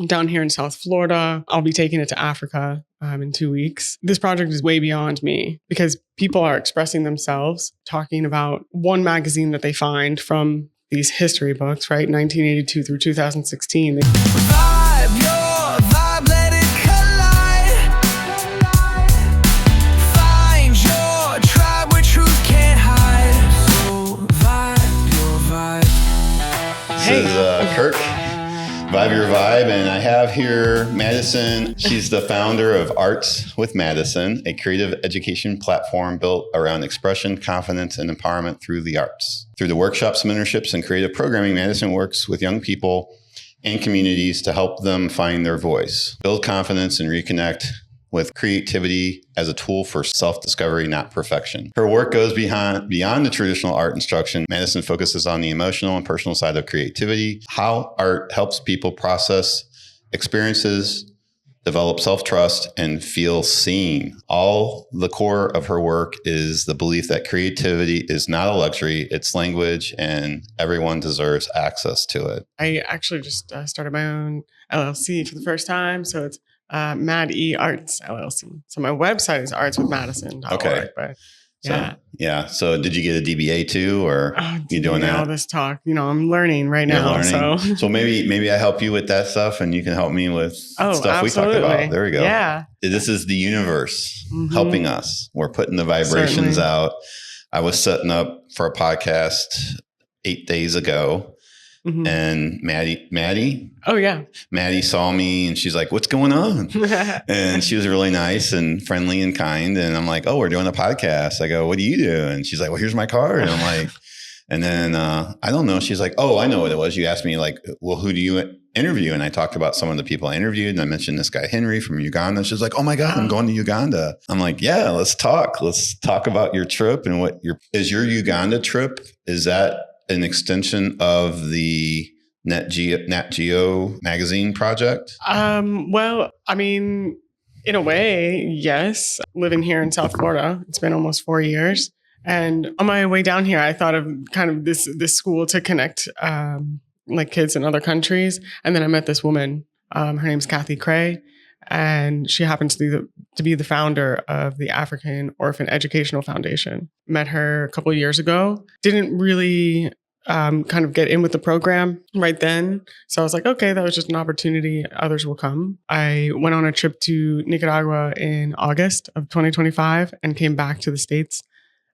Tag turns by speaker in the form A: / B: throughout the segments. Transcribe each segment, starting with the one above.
A: down here in South Florida. I'll be taking it to Africa in 2 weeks. This project is way beyond me because people are expressing themselves, talking about one magazine that they find from these history books, right? 1982 through 2016.
B: This is Kirk, Vibe Your Vibe, and I have here Madison. She's the founder of Arts With Madison, a creative education platform built around expression, confidence, and empowerment through the arts. Through the workshops, mentorships, and creative programming, Madison works with young people and communities to help them find their voice, build confidence, and reconnect with creativity as a tool for self-discovery, not perfection. Her work goes beyond the traditional art instruction. Madison focuses on the emotional and personal side of creativity, how art helps people process experiences, develop self-trust, and feel seen. All the core of her work is the belief that creativity is not a luxury, it's language, and everyone deserves access to it.
A: I actually just started my own LLC for the first time. So it's Mad.E Arts LLC. So my website is artswithmadison.org.
B: Okay.
A: But yeah.
B: So did you get a DBA too, or you doing that?
A: All this talk, I'm learning right now.
B: So maybe I help you with that stuff, and you can help me with stuff we talked about. There we go.
A: Yeah.
B: This is the universe helping us. We're putting the vibrations out. I was setting up for a podcast 8 days ago. And Mad.E.
A: Oh, yeah.
B: Mad.E saw me and she's like, what's going on? And she was really nice and friendly and kind. And I'm like, oh, we're doing a podcast. I go, what do you do? And she's like, well, here's my card. And I'm like, and then I don't know. She's like, oh, I know what it was. You asked me like, well, who do you interview? And I talked about some of the people I interviewed. And I mentioned this guy, Henry from Uganda. She's like, oh my God, I'm going to Uganda. I'm like, yeah, let's talk. Let's talk about your trip and is your Uganda trip? Is that an extension of the Nat Geo magazine project?
A: Well, I mean, in a way, yes. Living here in South Florida, it's been almost 4 years. And on my way down here, I thought of kind of this school to connect like kids in other countries. And then I met this woman. Her name's Kathy Cray. And she happens to be the founder of the African Orphan Educational Foundation. Met her a couple of years ago. Didn't really kind of get in with the program right then. So I was like, okay, that was just an opportunity. Others will come. I went on a trip to Nicaragua in August of 2025 and came back to the States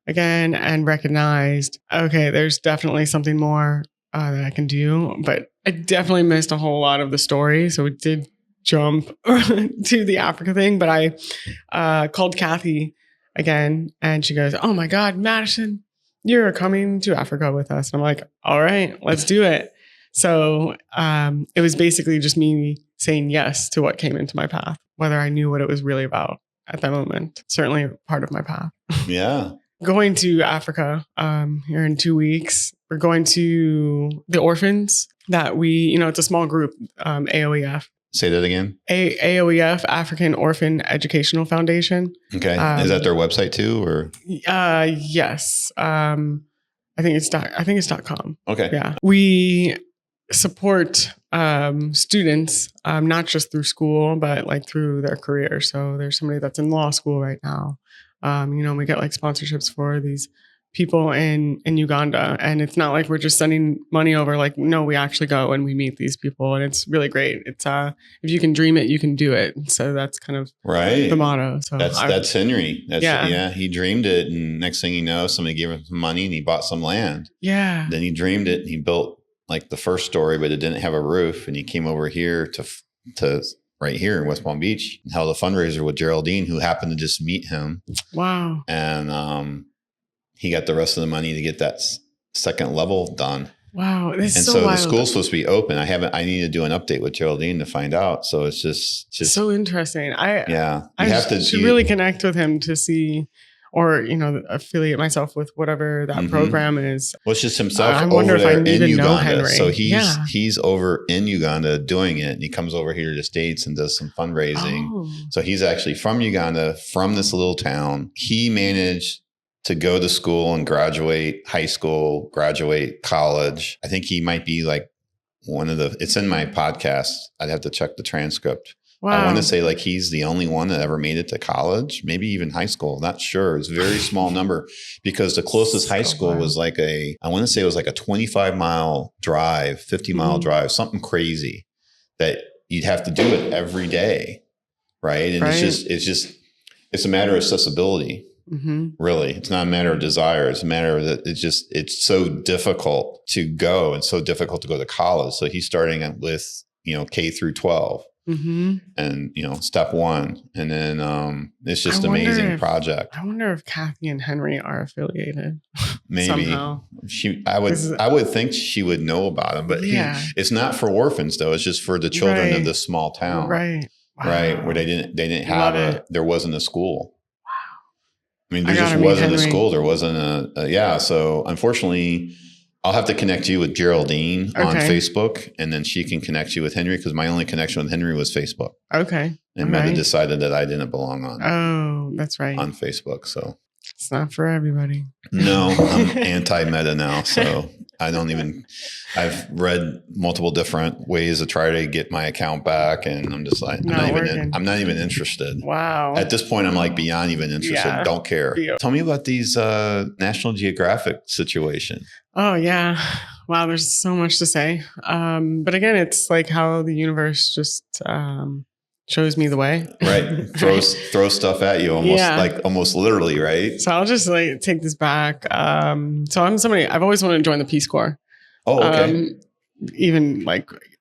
A: again and recognized, okay, there's definitely something more that I can do. But I definitely missed a whole lot of the story. So we did jump to the Africa thing, but I called Kathy again and she goes, oh my God, Madison, you're coming to Africa with us. And I'm like, all right, let's do it. So it was basically just me saying yes to what came into my path, whether I knew what it was really about at that moment. Certainly part of my path.
B: Yeah.
A: Going to Africa here in 2 weeks. We're going to the orphans that it's a small group, AOEF.
B: Say that again.
A: AOEF, African Orphan Educational Foundation.
B: Okay. Is that their website too, or?
A: Yes. I think it's .com.
B: Okay.
A: Yeah. We support students, not just through school, but like through their career. So there's somebody that's in law school right now. We get like sponsorships for these people in Uganda, and it's not like we're just sending money over. Like, no, we actually go and we meet these people, and it's really great. It's if you can dream it, you can do it. So that's kind of the motto. So
B: that's Henry. He dreamed it, and next thing you know, somebody gave him some money and he bought some land.
A: Yeah.
B: Then he dreamed it and he built like the first story, but it didn't have a roof, and he came over here to right here in West Palm Beach and held a fundraiser with Geraldine, who happened to just meet him.
A: Wow.
B: And he got the rest of the money to get that second level done.
A: Wow. This is
B: so
A: wild.
B: The school's supposed to be open. I need to do an update with Geraldine to find out. So it's just
A: so interesting.
B: I
A: should really connect with him to see, or, affiliate myself with whatever that program is.
B: Well, it's just himself
A: I wonder
B: over
A: if I
B: there in
A: even know
B: Uganda.
A: Henry.
B: So he's over in Uganda doing it, and he comes over here to the States and does some fundraising. Oh. So he's actually from Uganda, from this little town. He managed to go to school and graduate high school, graduate college. I think he might be like it's in my podcast. I'd have to check the transcript.
A: Wow.
B: I want to say like he's the only one that ever made it to college, maybe even high school. Not sure. It's a very small number because the closest high school was like I want to say it was like a 25-mile drive, 50-mile drive, something crazy that you'd have to do it every day. Right. And it's a matter of accessibility. Really. It's not a matter of desire. It's a matter of that it's so difficult to go and so difficult to go to college. So he's starting with, K through 12. And step one, and then it's just an amazing project.
A: I wonder if Kathy and Henry are affiliated.
B: Maybe
A: somehow.
B: I would think she would know about him, but it's not for orphans though. It's just for the children of this small town,
A: right? Wow.
B: Right, where they didn't have there wasn't a school.
A: Wow.
B: I mean, there just wasn't a school. There wasn't so unfortunately, I'll have to connect you with Geraldine on Facebook, and then she can connect you with Henry because my only connection with Henry was Facebook.
A: Okay.
B: And Mad.E decided that I didn't belong on.
A: Oh, that's right.
B: On Facebook. So
A: it's not for everybody.
B: No, I'm anti-Mad.E now. So I've read multiple different ways to try to get my account back. And I'm just like, I'm not even interested.
A: Wow.
B: At this point, I'm like beyond even interested.
A: Yeah.
B: Don't care. Yeah. Tell me about these National Geographic situation.
A: Oh, yeah. Wow. There's so much to say. But again, it's like how the universe just shows me the way.
B: Right. Throw stuff at you almost literally, right?
A: So I'll just take this back. So I'm somebody, I've always wanted to join the Peace Corps.
B: Oh, okay.
A: Even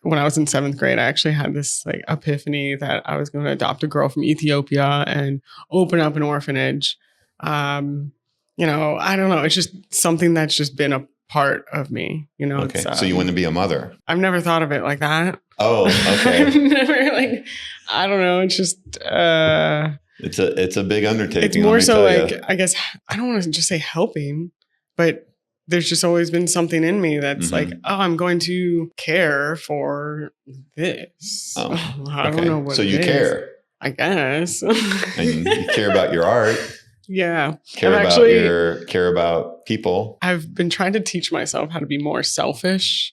A: when I was in 7th grade, I actually had this epiphany that I was going to adopt a girl from Ethiopia and open up an orphanage. I don't know. It's just something that's just been a part of me,
B: Okay. So you want to be a mother?
A: I've never thought of it like that.
B: Oh, okay.
A: I've never I don't know. It's just
B: it's a big undertaking.
A: It's more so I guess I don't want to just say helping, but there's just always been something in me that's I'm going to care for this.
B: Oh,
A: I don't know what.
B: So you care,
A: I guess.
B: And you care about your art.
A: Yeah.
B: Care about people.
A: I've been trying to teach myself how to be more selfish.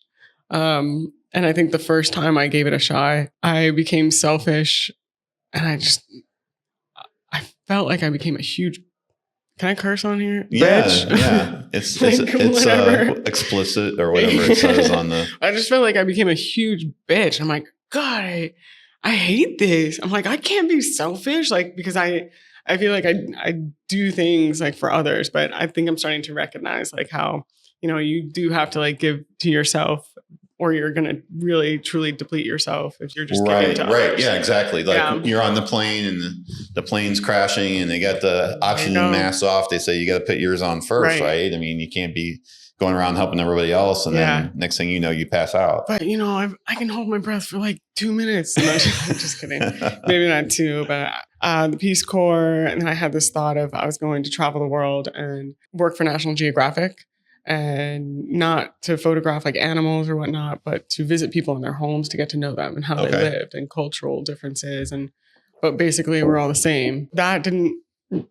A: And I think the first time I gave it a shot, I became selfish, and I felt like I became a huge. Can I curse on here?
B: Yeah,
A: bitch?
B: Yeah. It's explicit or whatever it says on the.
A: I just felt like I became a huge bitch. I'm like, God, I hate this. I'm like, I can't be selfish, because I feel like I do things for others, but I think I'm starting to recognize how, you do have to give to yourself, or you're going to really truly deplete yourself if you're just giving to others. Right.
B: Yeah, exactly. You're on the plane and the plane's crashing and they got the oxygen mask off. They say you got to put yours on first, right? I mean, you can't be going around helping everybody else. And then next thing you know, you pass out.
A: But, I can hold my breath for 2 minutes. No, just kidding. Maybe not 2, but the Peace Corps. And then I had this thought of I was going to travel the world and work for National Geographic. And not to photograph animals or whatnot, but to visit people in their homes to get to know them and how they lived and cultural differences. But basically we're all the same. That didn't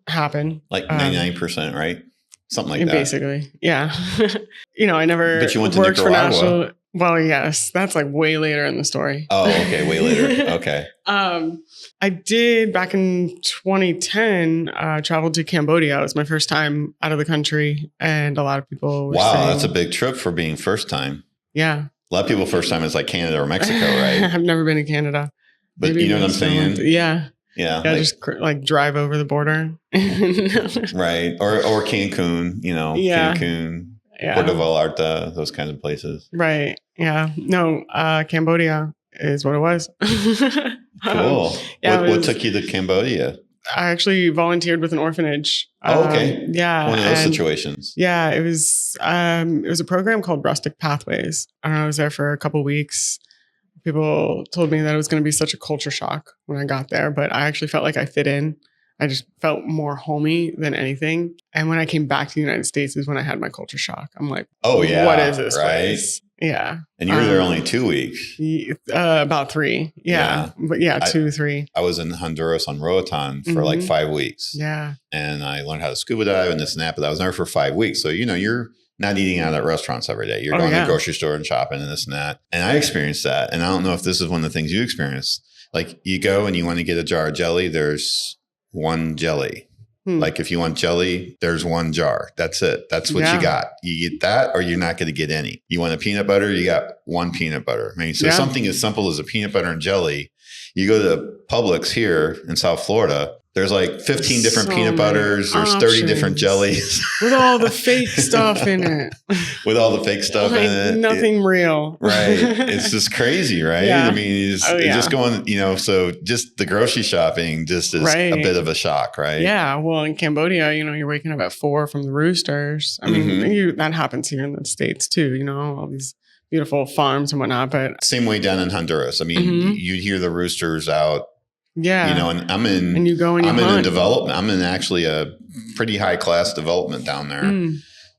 A: happen.
B: 99%, right? Something like that. Basically.
A: Yeah. I never
B: but you went to
A: worked
B: Nicaragua.
A: For National. Well, yes, that's way later in the story.
B: Oh, okay. Way later. Okay.
A: I did back in 2010, traveled to Cambodia. It was my first time out of the country. And a lot of people were saying,
B: that's a big trip for being first time.
A: Yeah.
B: A lot of people first time is Canada or Mexico, right?
A: I've never been to Canada.
B: But you know what I'm saying?
A: Yeah.
B: Yeah.
A: Just drive over the border.
B: Right. Or Cancun, Cancun. Yeah. Puerto Vallarta, those kinds of places.
A: Right. Yeah. No, Cambodia is what it was.
B: Cool. What took you to Cambodia?
A: I actually volunteered with an orphanage.
B: Oh, okay.
A: Yeah.
B: One of those situations.
A: Yeah. It was a program called Rustic Pathways. I was there for a couple of weeks. People told me that it was going to be such a culture shock when I got there, but I actually felt like I fit in. I just felt more homey than anything. And when I came back to the United States is when I had my culture shock. I'm like, oh yeah, what is this place? Yeah.
B: And you were there only 2 weeks.
A: About 3. Yeah. But 2, 3.
B: I was in Honduras on Roatan for 5 weeks.
A: Yeah.
B: And I learned how to scuba dive and this and that, but I was there for 5 weeks. So, you're not eating out at restaurants every day. You're going to the grocery store and shopping and this and that. And I experienced that. And I don't know if this is one of the things you experienced. Like you go and you want to get a jar of jelly, there's one jelly. Like if you want jelly, there's one jar. That's it. That's what you got. You get that or you're not going to get any. You want a peanut butter, you got one peanut butter. I mean, so something as simple as a peanut butter and jelly, you go to Publix here in South Florida, there's like 15 different peanut butters. There's 30 different jellies.
A: With all the fake stuff in it.
B: With all the fake stuff in it.
A: Nothing real.
B: Right. It's just crazy, right? Yeah. I mean, it's just going, so just the grocery shopping just is a bit of a shock, right?
A: Yeah. Well, in Cambodia, you're waking up at 4 from the roosters. I mean, that happens here in the States too, all these beautiful farms and whatnot. But
B: same way down in Honduras. I mean, you hear the roosters out.
A: Yeah.
B: And I'm in,
A: and you go and you hunt.
B: In development. I'm in actually a pretty high class development down there.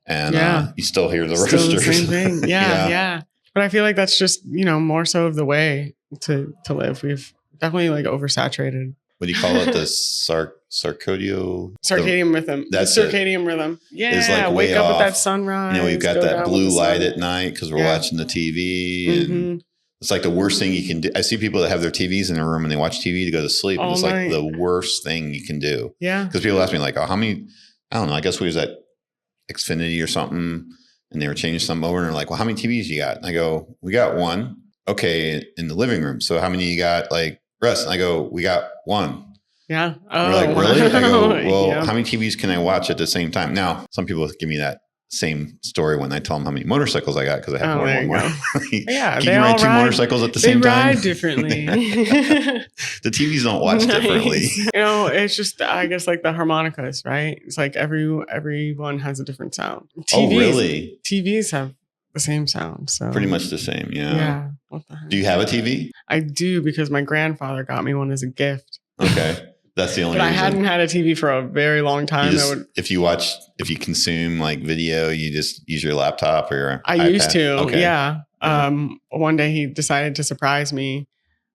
B: And you still hear the roosters.
A: The same thing. Yeah. But I feel like that's just, more so of the way to live. We've definitely oversaturated.
B: What do you call it? The circadian
A: rhythm.
B: That's
A: the circadian rhythm. Yeah.
B: It's like
A: wake up
B: off.
A: At that sunrise.
B: We've got that blue light at night because we're watching the TV and it's like the worst thing you can do. I see people that have their TVs in their room and they watch TV to go to sleep. And it's like the worst thing you can do.
A: Yeah.
B: Because people ask me how many, I don't know, I guess we was at Xfinity or something and they were changing something over and they're like, well, how many TVs you got? And I go, we got one. Okay. In the living room. So how many you got rest? And I go, we got one.
A: Yeah.
B: Oh, they're like, really? I go, well, how many TVs can I watch at the same time? Now, some people give me that same story when I tell them how many motorcycles I got because I have more and more.
A: Yeah,
B: can you ride 2 motorcycles at the same time?
A: They ride differently.
B: The TVs don't watch differently.
A: It's just I guess the harmonicas, right? It's like everyone has a different sound.
B: Oh, really?
A: TVs have the same sound, so
B: pretty much the same. Yeah.
A: Yeah. What the heck?
B: Do you have a TV?
A: I do because my grandfather got me one as a gift.
B: Okay. That's the only reason.
A: I hadn't had a TV for a very long time.
B: If you consume video, you just use your laptop or your
A: I
B: iPad?
A: used to,
B: okay.
A: Yeah. One day he decided to surprise me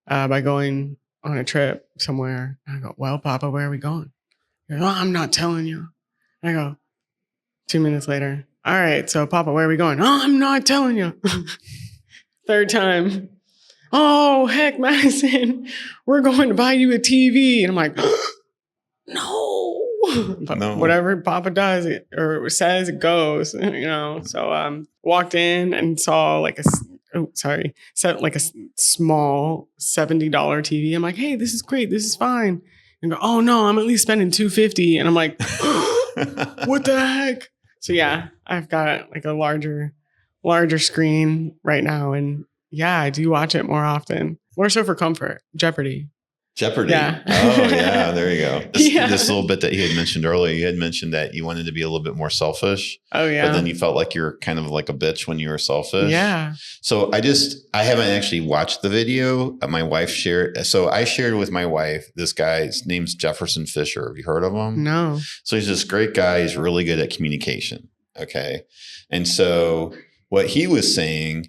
A: by going on a trip somewhere. I go, well, Papa, where are we going? He goes, I'm not telling you. I go, 2 minutes later, all right, so Papa, where are we going? Oh, I'm not telling you. Third time. Oh, heck, Madison, we're going to buy you a TV. And I'm like, no. But whatever Papa does or says, it goes, So walked in and saw a small $70 TV. I'm like, hey, this is great. This is fine. And go, oh, no, I'm at least spending $250. And I'm like, what the heck? So, yeah, I've got a larger screen right now. And yeah, I do watch it more often. More so for comfort. Jeopardy.
B: Yeah. Oh, yeah. There you go. This little bit that you had mentioned earlier, you had mentioned that you wanted to be a little bit more selfish.
A: Oh, yeah.
B: But then you felt like you're kind of like a bitch when you were selfish.
A: Yeah.
B: So I haven't actually watched the video. My wife shared. So I shared with my wife, this guy's name's Jefferson Fisher. Have you heard of him?
A: No.
B: So he's this great guy. He's really good at communication. Okay. And so what he was saying,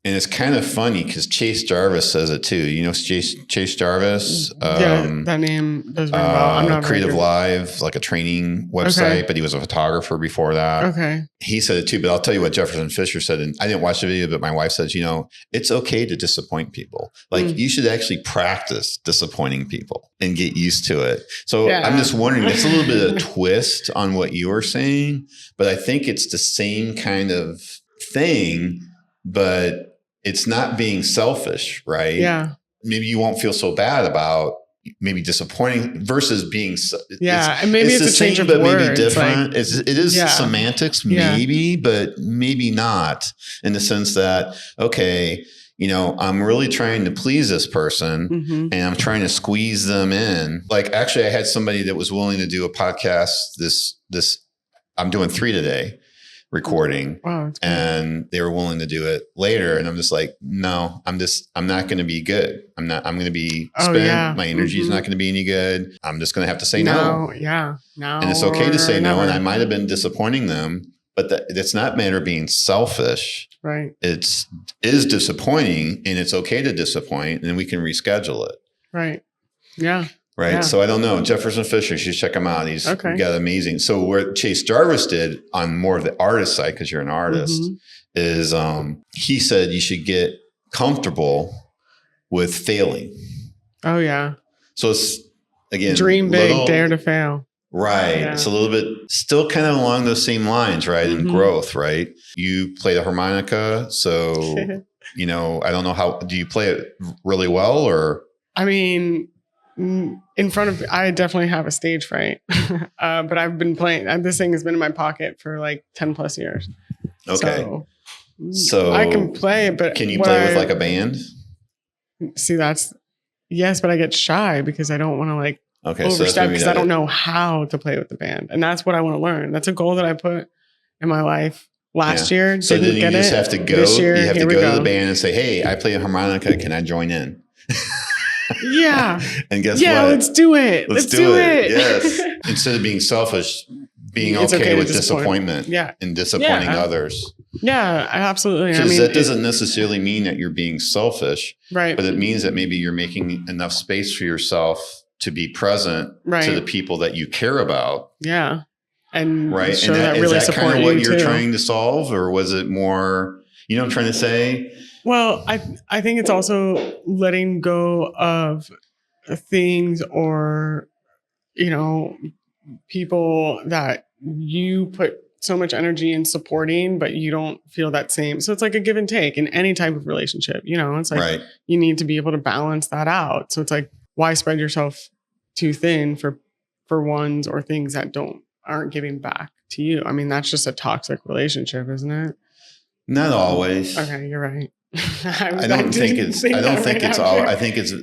B: and it's kind of funny because Chase Jarvis says it too. You know Chase Jarvis?
A: That name does ring a bell. I'm not
B: Creative Live, like a training website, but he was a photographer before that.
A: Okay.
B: He said it too, but I'll tell you what Jefferson Fisher said. And I didn't watch the video, but my wife says, it's okay to disappoint people. You should actually practice disappointing people and get used to it. So I'm just wondering, it's a little bit of a twist on what you were saying, but I think it's the same kind of thing, but it's not being selfish, right?
A: Yeah.
B: Maybe you won't feel so bad about maybe disappointing versus being.
A: And maybe it's a change of words,
B: maybe different. It is semantics, maybe, but maybe not in the sense that, okay, I'm really trying to please this person and I'm trying to squeeze them in. Actually, I had somebody that was willing to do a podcast. I'm doing 3 today. Recording.
A: Wow,
B: and they were willing to do it later. And I'm just like, no, I'm not going to be good. I'm going to be spent. My energy is not going to be any good. I'm just going to have to say no.
A: Yeah. No.
B: And it's okay to say no. And I might've been disappointing them, but it's not a matter of being selfish.
A: Right.
B: Is disappointing and it's okay to disappoint and we can reschedule it.
A: Right. Yeah.
B: Right.
A: Yeah.
B: So I don't know. Jefferson Fisher, you should check him out. He's
A: Okay.
B: got amazing. So what Chase Jarvis did on more of the artist side, because you're an artist, is he said you should get comfortable with failing.
A: Oh, yeah.
B: So it's, again,
A: dream big, dare to fail.
B: Right.
A: Yeah.
B: It's a little bit still kind of along those same lines, right? And growth, right? You play the harmonica. So, you know, I don't know how, do you play it really well or?
A: I mean, in front of, I definitely have a stage fright, but I've been playing, this thing has been in my pocket for like 10 plus years.
B: Okay. So
A: I can play, but
B: can you play with like a band?
A: See, yes, but I get shy because I don't want to like overstep because I don't know how to play with the band. And that's what I want to learn. That's a goal that I put in my life last year.
B: So then you just have to go, you have to go to the band and say, hey, I play a harmonica. Can I join in?
A: Yeah.
B: And guess what?
A: Yeah, let's do it. Let's do it.
B: Yes. Instead of being selfish, being okay with disappointment and disappointing others.
A: Yeah, absolutely.
B: Because that doesn't necessarily mean that you're being selfish.
A: Right.
B: But it means that maybe you're making enough space for yourself to be present to the people that you care about.
A: Yeah. And
B: right.
A: show
B: and
A: that really
B: is that
A: support
B: kind of what
A: you
B: you're
A: too.
B: trying to solve? Or was it more, you know what I'm trying to say?
A: Well, I think it's also letting go of things or, you know, people that you put so much energy in supporting, but you don't feel that same. So it's like a give and take in any type of relationship. You know, it's like you need to be able to balance that out. So it's like, why spread yourself too thin for ones or things that aren't giving back to you? I mean, that's just a toxic relationship, isn't it?
B: Not always.
A: Okay, you're right.
B: I don't think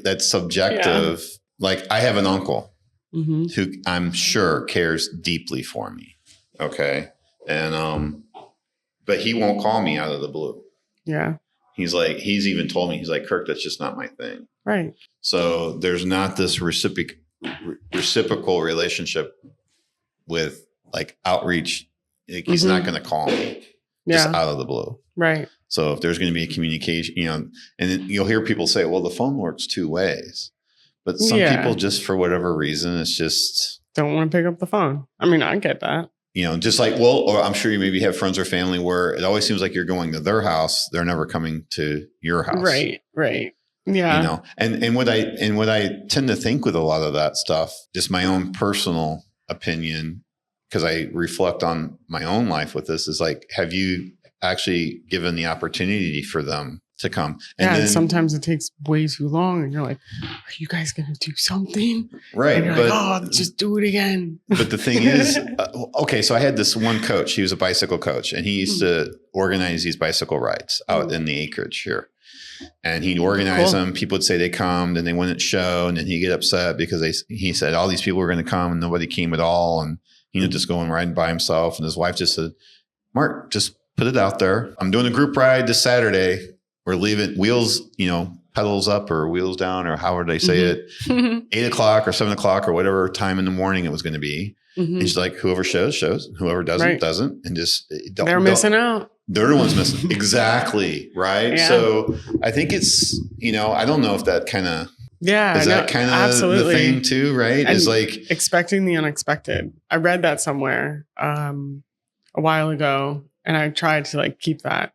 B: that's subjective. Yeah. Like I have an uncle who I'm sure cares deeply for me. Okay. And, but he won't call me out of the blue.
A: Yeah.
B: He's even told me, he's like, Kirk, that's just not my thing.
A: Right.
B: So there's not this reciprocal relationship with like outreach. Like, he's not going to call me just out of the blue.
A: Right.
B: So if there's going to be a communication, you know, and then you'll hear people say, well, the phone works two ways, but some people just for whatever reason, it's just
A: don't want to pick up the phone. I mean, I get that.
B: You know, just like, or I'm sure you maybe have friends or family where it always seems like you're going to their house. They're never coming to your house.
A: Right. Right. Yeah.
B: You know, and what I tend to think with a lot of that stuff, just my own personal opinion, because I reflect on my own life with this, is like, have you actually given the opportunity for them to come? And then,
A: sometimes it takes way too long and you're like, are you guys going to do something?
B: Right.
A: And you're like, oh, just do it again.
B: But the thing is, okay, so I had this one coach, he was a bicycle coach, and he used to organize these bicycle rides out in the acreage here. And he'd organize them. People would say they come, then they wouldn't show. And then he'd get upset because he said all these people were going to come and nobody came at all. And he would just go and ride by himself. And his wife just said, Mark, just put it out there. I'm doing a group ride this Saturday. We're leaving wheels, you know, pedals up or wheels down or however they say it, 8:00 or 7:00 or whatever time in the morning it was going to be. And she's like, whoever shows, whoever doesn't, doesn't. And just
A: they're missing out.
B: They're the ones missing. Exactly. Right. Yeah. So I think it's, you know, I don't know if that kind of, is that kind of the thing too, right?
A: And
B: is like
A: expecting the unexpected. I read that somewhere a while ago and I tried to like keep that.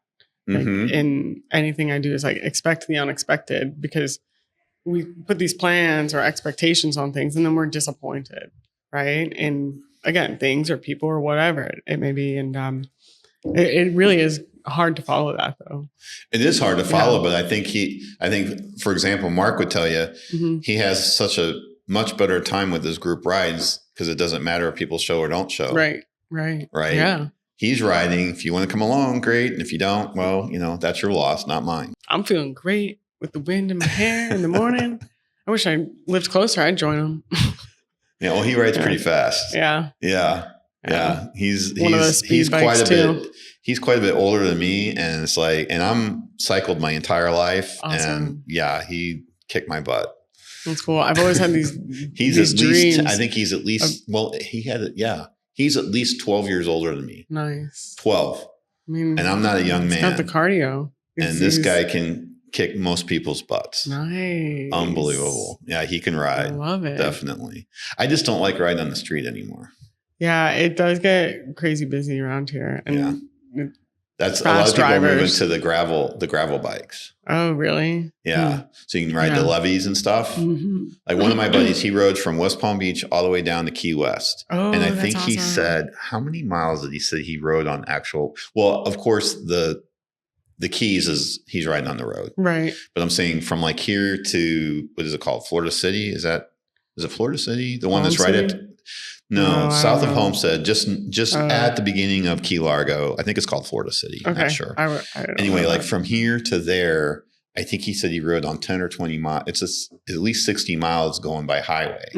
A: Like in anything I do is like expect the unexpected, because we put these plans or expectations on things and then we're disappointed. Right. And again, things or people or whatever it may be. And it really is hard to follow that though.
B: It is hard to follow, but I think for example, Mark would tell you he has such a much better time with his group rides because it doesn't matter if people show or don't show.
A: Right. Yeah.
B: He's riding. If you want to come along, great. And if you don't, well, you know, that's your loss, not mine.
A: I'm feeling great with the wind in my hair in the morning. I wish I lived closer. I'd join him.
B: Yeah. Well, he rides pretty fast.
A: Yeah.
B: He's
A: one of those speed
B: quite a
A: too.
B: bit. He's quite a bit older than me, and it's like, and I'm cycled my entire life, and he kicked my butt.
A: That's cool. I've always had these.
B: He's
A: these
B: at
A: dreams.
B: least. I think he's at least. Well, he had it. Yeah. He's at least 12 years older than me.
A: Nice.
B: 12.
A: I mean,
B: and I'm not a young man.
A: Got the cardio.
B: And this guy can kick most people's butts.
A: Nice.
B: Unbelievable. Yeah, he can ride.
A: I love it.
B: Definitely. I just don't like riding on the street anymore.
A: Yeah, it does get crazy busy around here. And
B: that's a lot of people are moving to the gravel bikes.
A: Oh, really?
B: Yeah. So you can ride the levees and stuff. Mm-hmm. Like one of my buddies, he rode from West Palm Beach all the way down to Key West.
A: Oh,
B: and I think he said, how many miles did he say he rode on actual? Well, of course, the Keys is he's riding on the road.
A: Right.
B: But I'm saying from like here to, what is it called? Florida City? Is it Florida City? The one that's right at... No, south of Homestead, just at the beginning of Key Largo. I think it's called Florida City. Okay. I'm not sure. I don't anyway, like from here to there, I think he said he rode on 10 or 20 miles. It's at least 60 miles going by highway,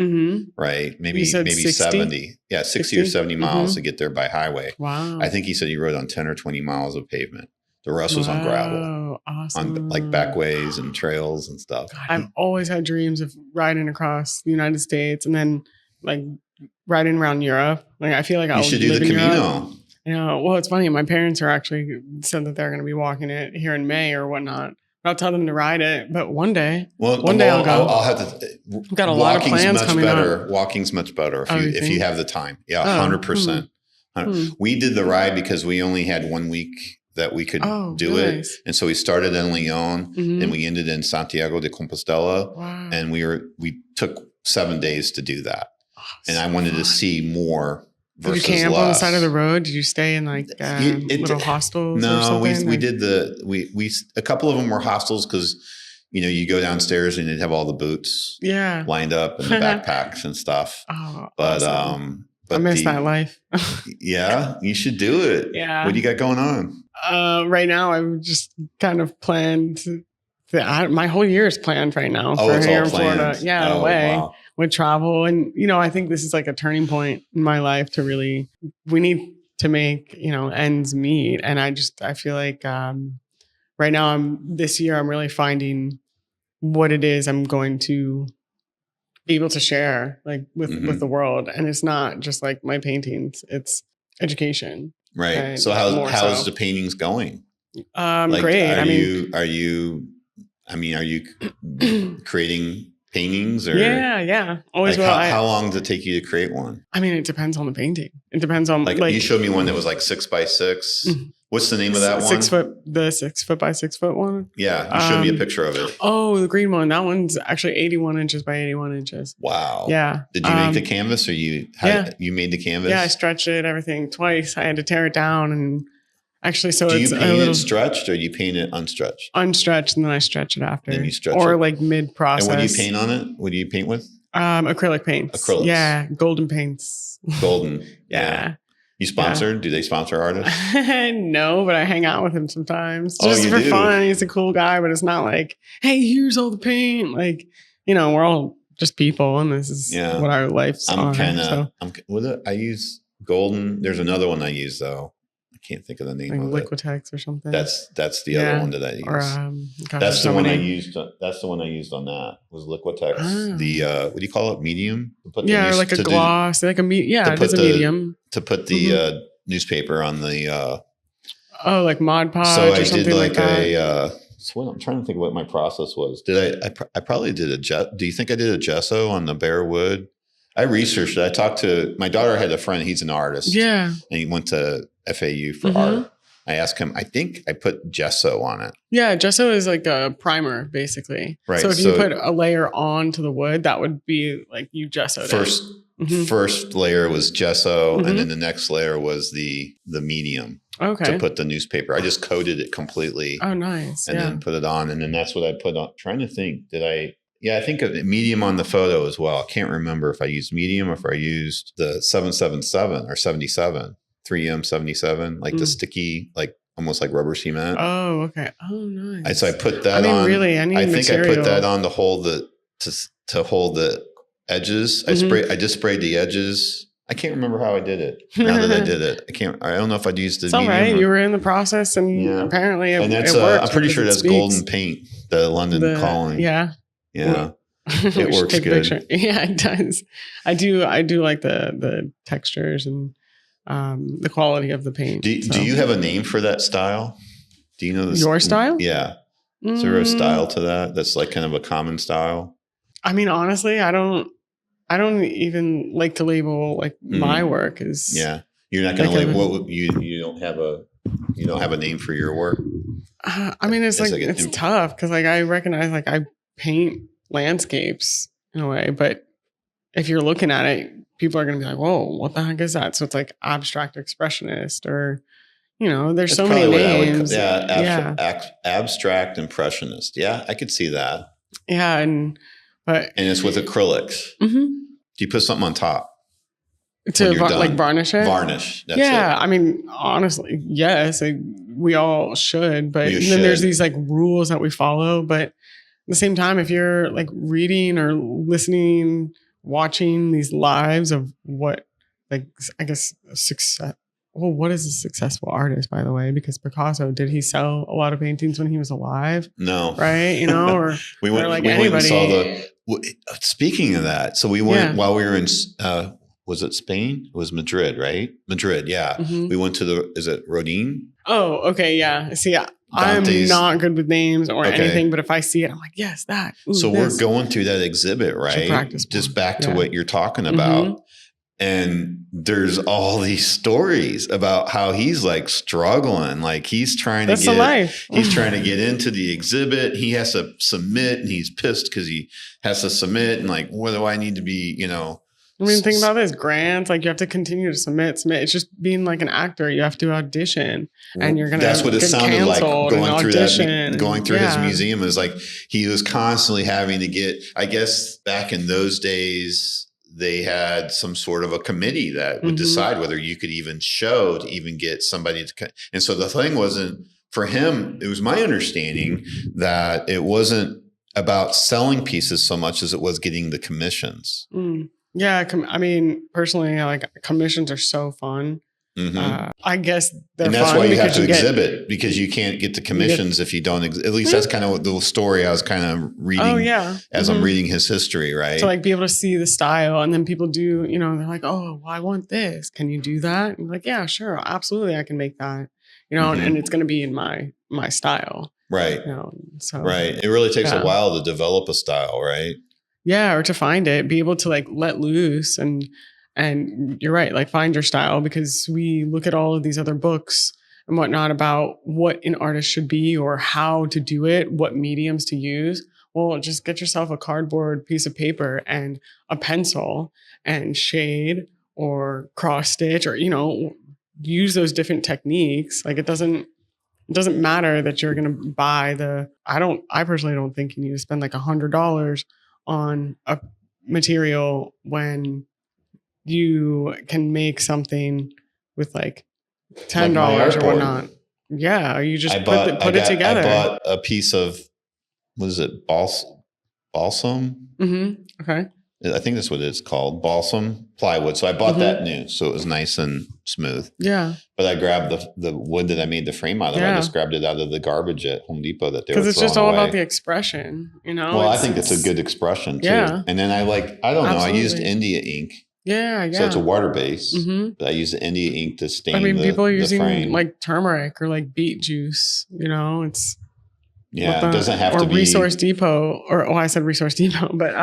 B: right? Maybe 70. Yeah, 60 or 70 miles to get there by highway.
A: Wow.
B: I think he said he rode on 10 or 20 miles of pavement. The rest was on gravel.
A: Awesome.
B: On like backways and trails and stuff.
A: God, I've always had dreams of riding across the United States and then like riding around Europe. Like I feel like
B: you should do the Camino.
A: Well, it's funny. My parents are actually said that they're going to be walking it here in May or whatnot. I'll tell them to ride it, but one day I'll go.
B: I'll have to.
A: We've got a lot of plans coming up.
B: Walking's much better if you have the time. Yeah, 100%. We did the ride because we only had 1 week that we could do it, and so we started in Leon and we ended in Santiago de Compostela, and we took 7 days to do that. And I wanted to see more versus less.
A: Did you camp on the side of the road? Did you stay in like little hostels?
B: No, we did we a couple of them were hostels because you go downstairs and you'd have all the boots lined up and the backpacks and stuff. But awesome. But I miss that life.
A: Yeah,
B: you should do it.
A: Yeah.
B: What do you got going on?
A: Right now, I've just kind of planned. My whole year is planned right now for here in Florida. Yeah, in a way. Wow. With travel. And, I think this is like a turning point in my life to really, we need to make, ends meet. And I feel like right now this year, I'm really finding what it is I'm going to be able to share like with the world. And it's not just like my paintings, it's education.
B: Right. So how's the paintings going?
A: Great.
B: Are you creating paintings or
A: always
B: like how long does it take you to create one?
A: It depends on the painting. It depends on
B: like you showed me one that was like 6 by 6. What's the name of that one?
A: 6 foot, the 6 foot by 6 foot one.
B: Yeah, you showed me a picture of it.
A: Oh, the green one. That one's actually 81 inches by 81 inches.
B: Wow.
A: Yeah.
B: Did you make the canvas or you made the canvas?
A: Yeah, I stretched it, everything twice. I had to tear it down and actually, so
B: do
A: it's
B: you paint it stretched or do you paint it unstretched?
A: Unstretched, and then I stretch it after.
B: Then you stretch
A: or
B: it.
A: like mid process.
B: And what do you paint on it? What do you paint with?
A: Acrylic paints.
B: Acrylics.
A: Yeah, golden paints.
B: Golden.
A: Yeah.
B: You sponsored? Do they sponsor artists?
A: No, but I hang out with him sometimes. Just for fun. He's a cool guy, but it's not like, hey, here's all the paint. Like, we're all just people, and this is what our life's on.
B: I use golden. There's another one I use though. Can't think of the name of it.
A: Liquitex or something.
B: That's the other one that I use. Or, that's the one I used. That's the one I used on that was Liquitex. The what do you call it? Medium.
A: Like a gloss, like a it is a medium
B: to put the newspaper on the.
A: Like Mod Podge.
B: So
A: I did
B: like I'm trying to think of what my process was. I probably did do you think I did a gesso on the bare wood? I researched it. I talked to my daughter. Had a friend. He's an artist.
A: Yeah,
B: and he went to FAU for art. I asked him, I think I put gesso on it.
A: Yeah, gesso is like a primer, basically.
B: Right.
A: So if you put a layer onto the wood, that would be like you gessoed it.
B: First layer was gesso, and then the next layer was the medium.
A: Okay.
B: To put the newspaper. I just coated it completely.
A: Oh, nice.
B: And then put it on. And then that's what I put on. Trying to think, I think of medium on the photo as well. I can't remember if I used medium or if I used the 777 or 77. 3M 77, like the sticky, like almost like rubber cement.
A: Oh, okay. Oh, nice.
B: So I put that on.
A: Really, I think
B: I put that on to hold the edges. I just sprayed the edges. I can't remember how I did it. Now that I did it, I don't know if I'd used the medium.
A: All right. You were in the process, and apparently it worked.
B: I'm pretty sure that's golden paint. The London Calling.
A: Yeah.
B: Yeah. It works good.
A: Yeah, it does. I do like the textures and the quality of the paint.
B: Do you have a name for that style? Do you know this?
A: Your style?
B: Yeah. Is there a style to that that's like kind of a common style?
A: I mean, honestly, I don't even like to label like my work as.
B: Yeah. You're not going to label you don't have a name for your work.
A: I mean, it's tough because like I recognize like I paint landscapes in a way, but if you're looking at it, people are going to be like, "Whoa, what the heck is that?" So it's like abstract expressionist, or there's that's so many names.
B: Abstract impressionist. Yeah, I could see that.
A: Yeah, and
B: it's with acrylics. Mm-hmm. Do you put something on top?
A: To like varnish it?
B: Varnish. That's
A: it. I mean, honestly, yes, we all should. But then there's these like rules that we follow. But at the same time, if you're like reading or listening, watching these lives of what, like, I guess success. Well, what is a successful artist, by the way? Because Picasso, did he sell a lot of paintings when he was alive?
B: No.
A: Right? Or
B: we went and saw speaking of that, so we went while we were in was it Spain? It was Madrid, right? Madrid, yeah. Mm-hmm. We went to is it Rodin?
A: Oh, okay, yeah. See, I'm not good with names or anything, but if I see it, I'm like, yes, that. Ooh,
B: so we're going through that exhibit, right? Just back to what you're talking about. Mm-hmm. And there's all these stories about how he's like struggling, like he's trying to get into the exhibit. He has to submit, and he's pissed because he has to submit. And like, what do I need to be?
A: I mean, think about this, grants. Like you have to continue to submit. It's just being like an actor. You have to audition, and you're gonna.
B: That's what it sounded like going through his museum. Is like he was constantly having to get. I guess back in those days, they had some sort of a committee that would decide whether you could even show to even get somebody to. And so the thing wasn't for him. It was my understanding that it wasn't about selling pieces so much as it was getting the commissions.
A: Mm. Yeah, I mean, personally, like commissions are so fun. Mm-hmm. I guess they're fun.
B: And that's why you have to exhibit, because you can't get the commissions if you don't. At least that's kind of the story I was kind of reading as I'm reading his history, right?
A: To like be able to see the style, and then people do, they're like, oh, well, I want this. Can you do that? And like, yeah, sure, absolutely, I can make that. And it's going to be in my style,
B: right?
A: So
B: right. It really takes a while to develop a style, right?
A: Yeah, or to find it, be able to like let loose and you're right, like find your style, because we look at all of these other books and whatnot about what an artist should be or how to do it, what mediums to use. Well, just get yourself a cardboard piece of paper and a pencil and shade or cross stitch or, use those different techniques. Like it doesn't matter that you're going to buy I personally don't think you need to spend like $100 on a material when you can make something with like $10 or whatnot. Yeah, you just put it together.
B: I bought a piece of, what is it, balsam?
A: Mm-hmm. Okay.
B: I think that's what it's called, balsam plywood. So I bought that new, so it was nice and smooth.
A: Yeah.
B: But I grabbed the wood that I made the frame out of. I just grabbed it out of the garbage at Home Depot that they were throwing away. Because it's just all
A: about the expression,
B: Well, I think it's a good expression too. Yeah. And then I don't know, I used India ink.
A: Yeah.
B: So it's a water base. Mm-hmm. But I used the India ink to stain
A: people are using
B: frame.
A: like turmeric or like beet juice, it's.
B: Yeah, it doesn't have to be.
A: Resource Depot, I said Resource Depot, but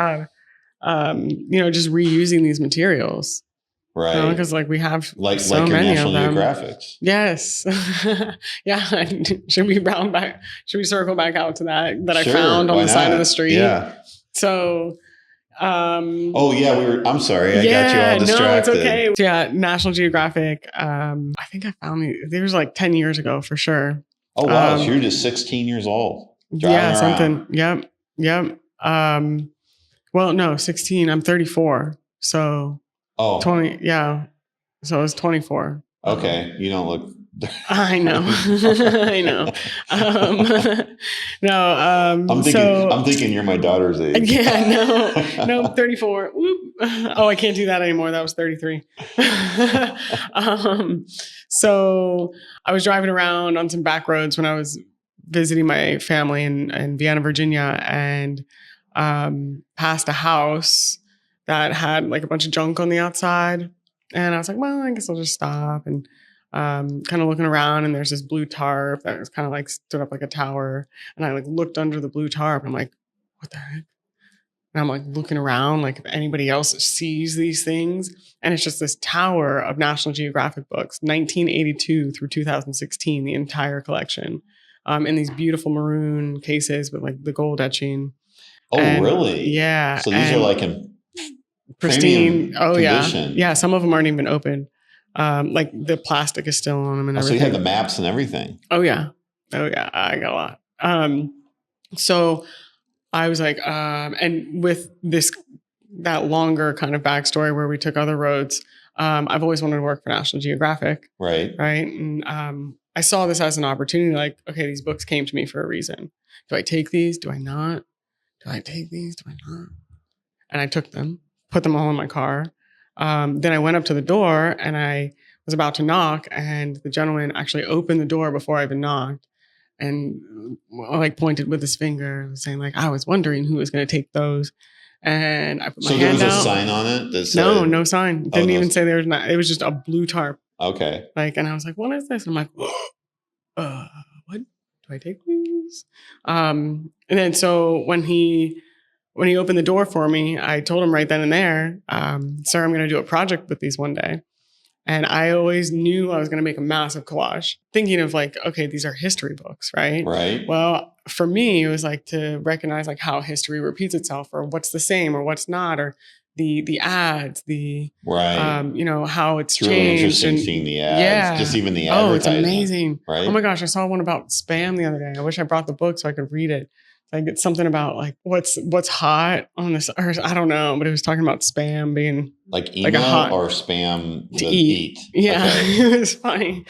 A: just reusing these materials.
B: Right.
A: Because we have so
B: like
A: many
B: National
A: of them.
B: Geographics.
A: Yes. Yeah. Should we circle back out to that I found on the side of the street?
B: Yeah.
A: So
B: I'm sorry. I got you all distracted.
A: No, it's okay. Yeah, National Geographic. I think I found it was like 10 years ago for sure.
B: Oh wow, so you're just 16 years old. Yeah,
A: something. Yep. Well, no, 16. I'm 34. So 20. Yeah. So I was 24.
B: Okay. You don't look.
A: I know. I know. No.
B: I'm thinking you're my daughter's age.
A: Yeah. No. 34. Whoop. Oh, I can't do that anymore. That was 33. So I was driving around on some back roads when I was visiting my family in Vienna, Virginia, and passed a house that had like a bunch of junk on the outside. And I was like, well, I guess I'll just stop. And kind of looking around, and there's this blue tarp that was kind of like stood up like a tower. And I like looked under the blue tarp, and I'm like, what the heck? And I'm like looking around, like if anybody else sees these things. And it's just this tower of National Geographic books, 1982 through 2016, the entire collection, in these beautiful maroon cases with like the gold etching.
B: Oh,
A: And
B: really?
A: yeah.
B: So these are like in
A: pristine. Oh,
B: condition.
A: Yeah. Some of them aren't even open. Like the plastic is still on them and everything.
B: So you have the maps and everything.
A: Oh, yeah. I got a lot. So I was like, and with that longer kind of backstory where we took other roads, I've always wanted to work for National Geographic.
B: Right.
A: And I saw this as an opportunity, like, okay, these books came to me for a reason. Do I take these? Do I not? Do I take these? Do I not? And I took them, put them all in my car. Then I went up to the door and I was about to knock, and the gentleman actually opened the door before I even knocked. And like pointed with his finger, saying like, I was wondering who was going to take those. And I put my hand out. So there was a
B: sign on it that said...
A: No sign. Didn't even say there was not. It was just a blue tarp.
B: Okay.
A: Like, and I was like, what is this? And I'm like, what? Do I take these? And then so when he opened the door for me, I told him right then and there, sir, I'm going to do a project with these one day. And I always knew I was going to make a massive collage, thinking of like, okay, these are history books, right?
B: Right.
A: Well, for me, it was like to recognize like how history repeats itself, or what's the same or what's not, or the ads,
B: right.
A: How it's
B: changed. Really interesting seeing the ads. Yeah. Just even the advertising.
A: Oh, it's amazing.
B: Right.
A: Oh my gosh, I saw one about spam the other day. I wish I brought the book so I could read it. Like it's something about like what's hot on this earth. I don't know, but it was talking about spam being
B: like email or spam
A: to eat. Yeah,
B: okay.
A: It was funny.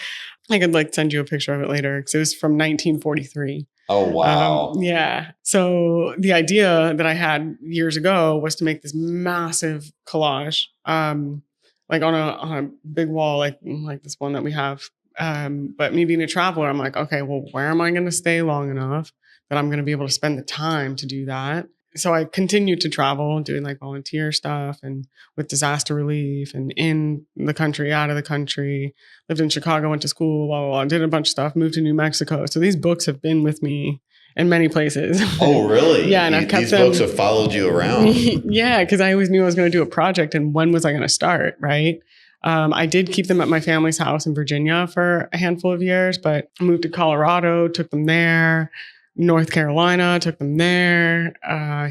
A: I could like send you a picture of it later because it was from 1943.
B: Oh wow!
A: Yeah. So the idea that I had years ago was to make this massive collage, like on a big wall, like this one that we have. But me being a traveler, I'm like, okay, well, where am I going to stay long enough that I'm going to be able to spend the time to do that? So I continued to travel, doing like volunteer stuff and with disaster relief and in the country, out of the country, lived in Chicago, went to school, blah, blah, blah, did a bunch of stuff, moved to New Mexico. So these books have been with me in many places.
B: Oh, really?
A: Yeah. And I've kept
B: these books have followed you around.
A: Yeah. Cause I always knew I was going to do a project, and when was I going to start? Right. I did keep them at my family's house in Virginia for a handful of years, but I moved to Colorado, took them there. North Carolina, took them there,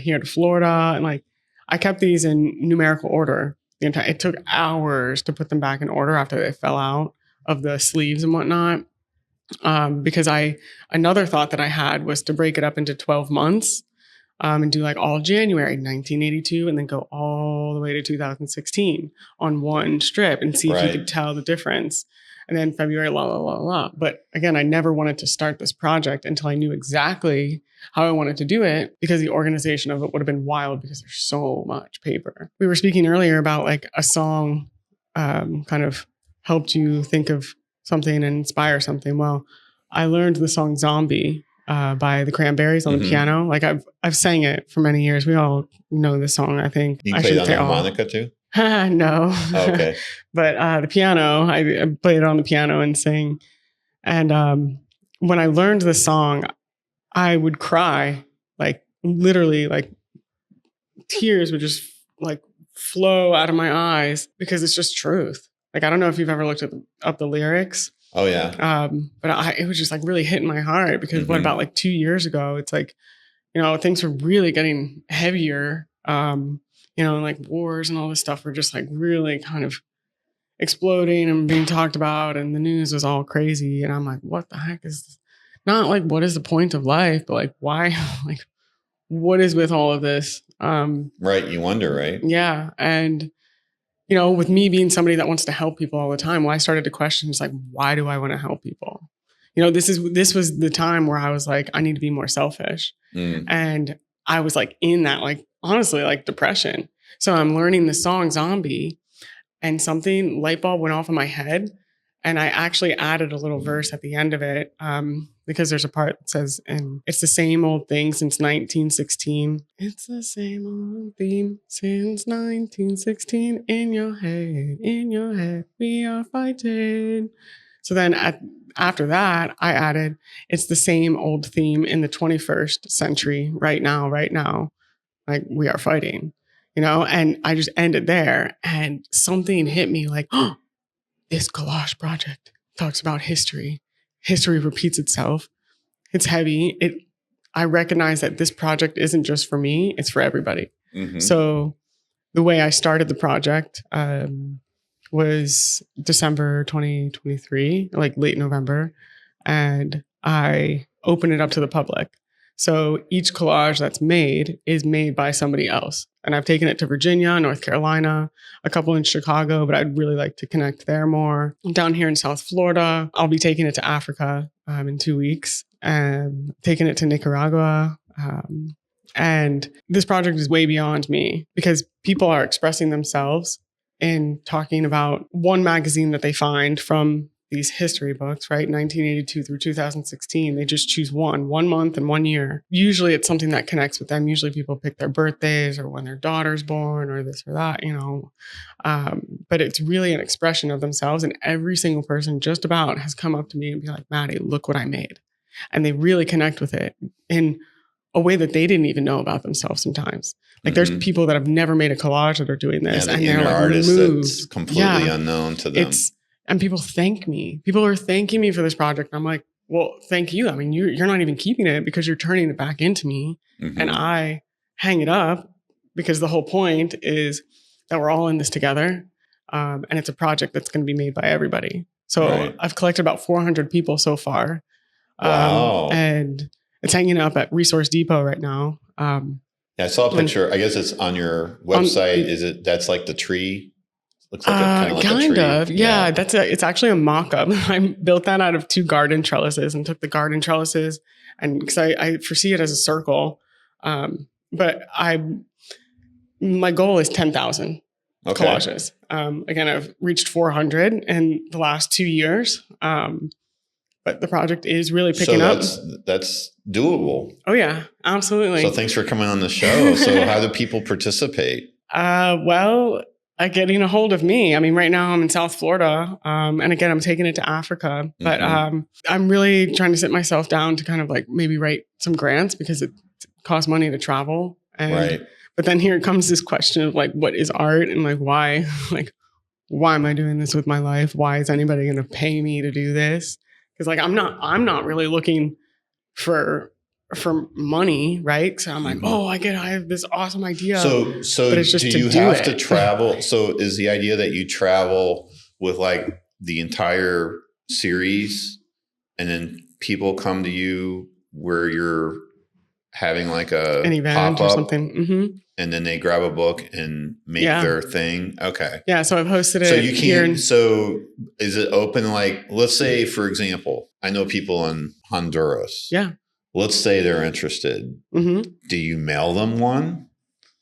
A: here to Florida. And like, I kept these in numerical order. It took hours to put them back in order after they fell out of the sleeves and whatnot. Because another thought that I had was to break it up into 12 months, and do like all January 1982 and then go all the way to 2016 on one strip and see if you could tell the difference. And then February, But again, I never wanted to start this project until I knew exactly how I wanted to do it, because the organization of it would have been wild because there's so much paper. We were speaking earlier about like a song kind of helped you think of something and inspire something. Well, I learned the song Zombie by the Cranberries on the piano. Like I've sang it for many years. We all know this song, I think.
B: You played on the harmonica too?
A: No.
B: Oh, okay.
A: But the piano, I played it on the piano and sang. And when I learned the song, I would cry, like literally, like tears would just like flow out of my eyes because it's just truth. Like, I don't know if you've ever looked up the lyrics.
B: Oh, yeah.
A: But it was just like really hitting my heart because what about like 2 years ago, it's like, things were really getting heavier. Like wars and all this stuff were just like really kind of exploding and being talked about, and the news was all crazy. And I'm like, what the heck is this? Not like, what is the point of life, but like, why, like, what is with all of this?
B: Right. You wonder, right?
A: Yeah. And, with me being somebody that wants to help people all the time, well, I started to question, it's like, why do I want to help people? This was the time where I was like, I need to be more selfish. And I was like in that, like, honestly, like depression. So I'm learning the song Zombie, and something light bulb went off in my head. And I actually added a little verse at the end of it, because there's a part that says, and it's the same old thing since 1916. It's the same old theme since 1916. In your head, we are fighting. So then after that, I added, it's the same old theme in the 21st century right now, like we are fighting, and I just ended there and something hit me like, oh, this collage project talks about history. History repeats itself. It's heavy. I recognize that this project isn't just for me, it's for everybody. Mm-hmm. So the way I started the project was December 2023, like late November, and I opened it up to the public. So each collage that's made is made by somebody else. And I've taken it to Virginia, North Carolina, a couple in Chicago, but I'd really like to connect there more. Down here in South Florida, I'll be taking it to Africa in 2 weeks, and taking it to Nicaragua. And this project is way beyond me because people are expressing themselves and talking about one magazine that they find from these history books, right? 1982 through 2016. They just choose one month and 1 year. Usually it's something that connects with them. Usually people pick their birthdays or when their daughter's born or this or that, but it's really an expression of themselves. And every single person just about has come up to me and be like, Mad.E, look what I made. And they really connect with it in a way that they didn't even know about themselves sometimes. Like there's people that have never made a collage that are doing this.
B: Yeah,
A: and they're like
B: artist
A: moved.
B: That's completely unknown to them.
A: And people thank me. People are thanking me for this project. I'm like, well, thank you. I mean, you're not even keeping it because you're turning it back into me. Mm-hmm. And I hang it up because the whole point is that we're all in this together. And it's a project that's going to be made by everybody. So I've collected about 400 people so far.
B: Wow.
A: And it's hanging up at Resource Depot right now.
B: Yeah, I saw a picture. I guess it's on your website. That's like the tree? Looks like
A: kind of. Yeah. It's actually a mock-up. I built that out of 2 garden trellises and took the garden trellises and because I foresee it as a circle. But my goal is 10,000 collages. Again, I've reached 400 in the last 2 years. But the project is really picking up.
B: That's doable.
A: Oh yeah, absolutely.
B: So thanks for coming on the show. So how do people participate?
A: Well, getting a hold of me. I mean, right now I'm in South Florida. And again, I'm taking it to Africa, but I'm really trying to sit myself down to kind of like maybe write some grants because it costs money to travel. And, but then here comes this question of like, what is art and like, why am I doing this with my life? Why is anybody going to pay me to do this? Because like I'm not really looking for money, right? So I'm like, I have this awesome idea.
B: So but it's just do you have to travel? So is the idea that you travel with like the entire series, and then people come to you where you're having like an event pop-up or something, and then they grab a book and make their thing. Okay.
A: Yeah. So I've hosted it.
B: So you can. So is it open? Like, let's say, for example, I know people in Honduras.
A: Yeah.
B: Let's say they're interested. Do you mail them one?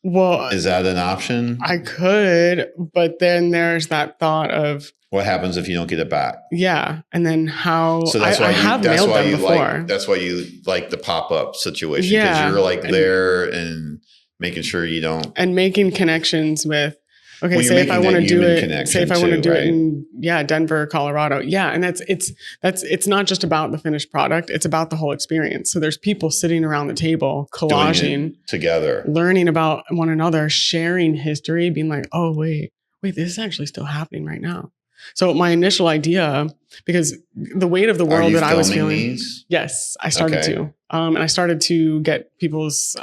A: Well,
B: is that an option?
A: I could, but then there's that thought of
B: what happens if you don't get it back?
A: Yeah, and then how?
B: So that's why
A: I have mailed them before.
B: That's why you like the pop-up situation because you're like there and making sure you don't
A: and making connections with. Okay, say if I want to do it. Say if I want to do it in Denver, Colorado. Yeah, and it's not just about the finished product. It's about the whole experience. So there's people sitting around the table, collaging
B: together,
A: learning about one another, sharing history, being like, oh wait, this is actually still happening right now. So my initial idea, because the weight of the world that I was feeling,
B: these?
A: Yes, I started to, and I started to get people's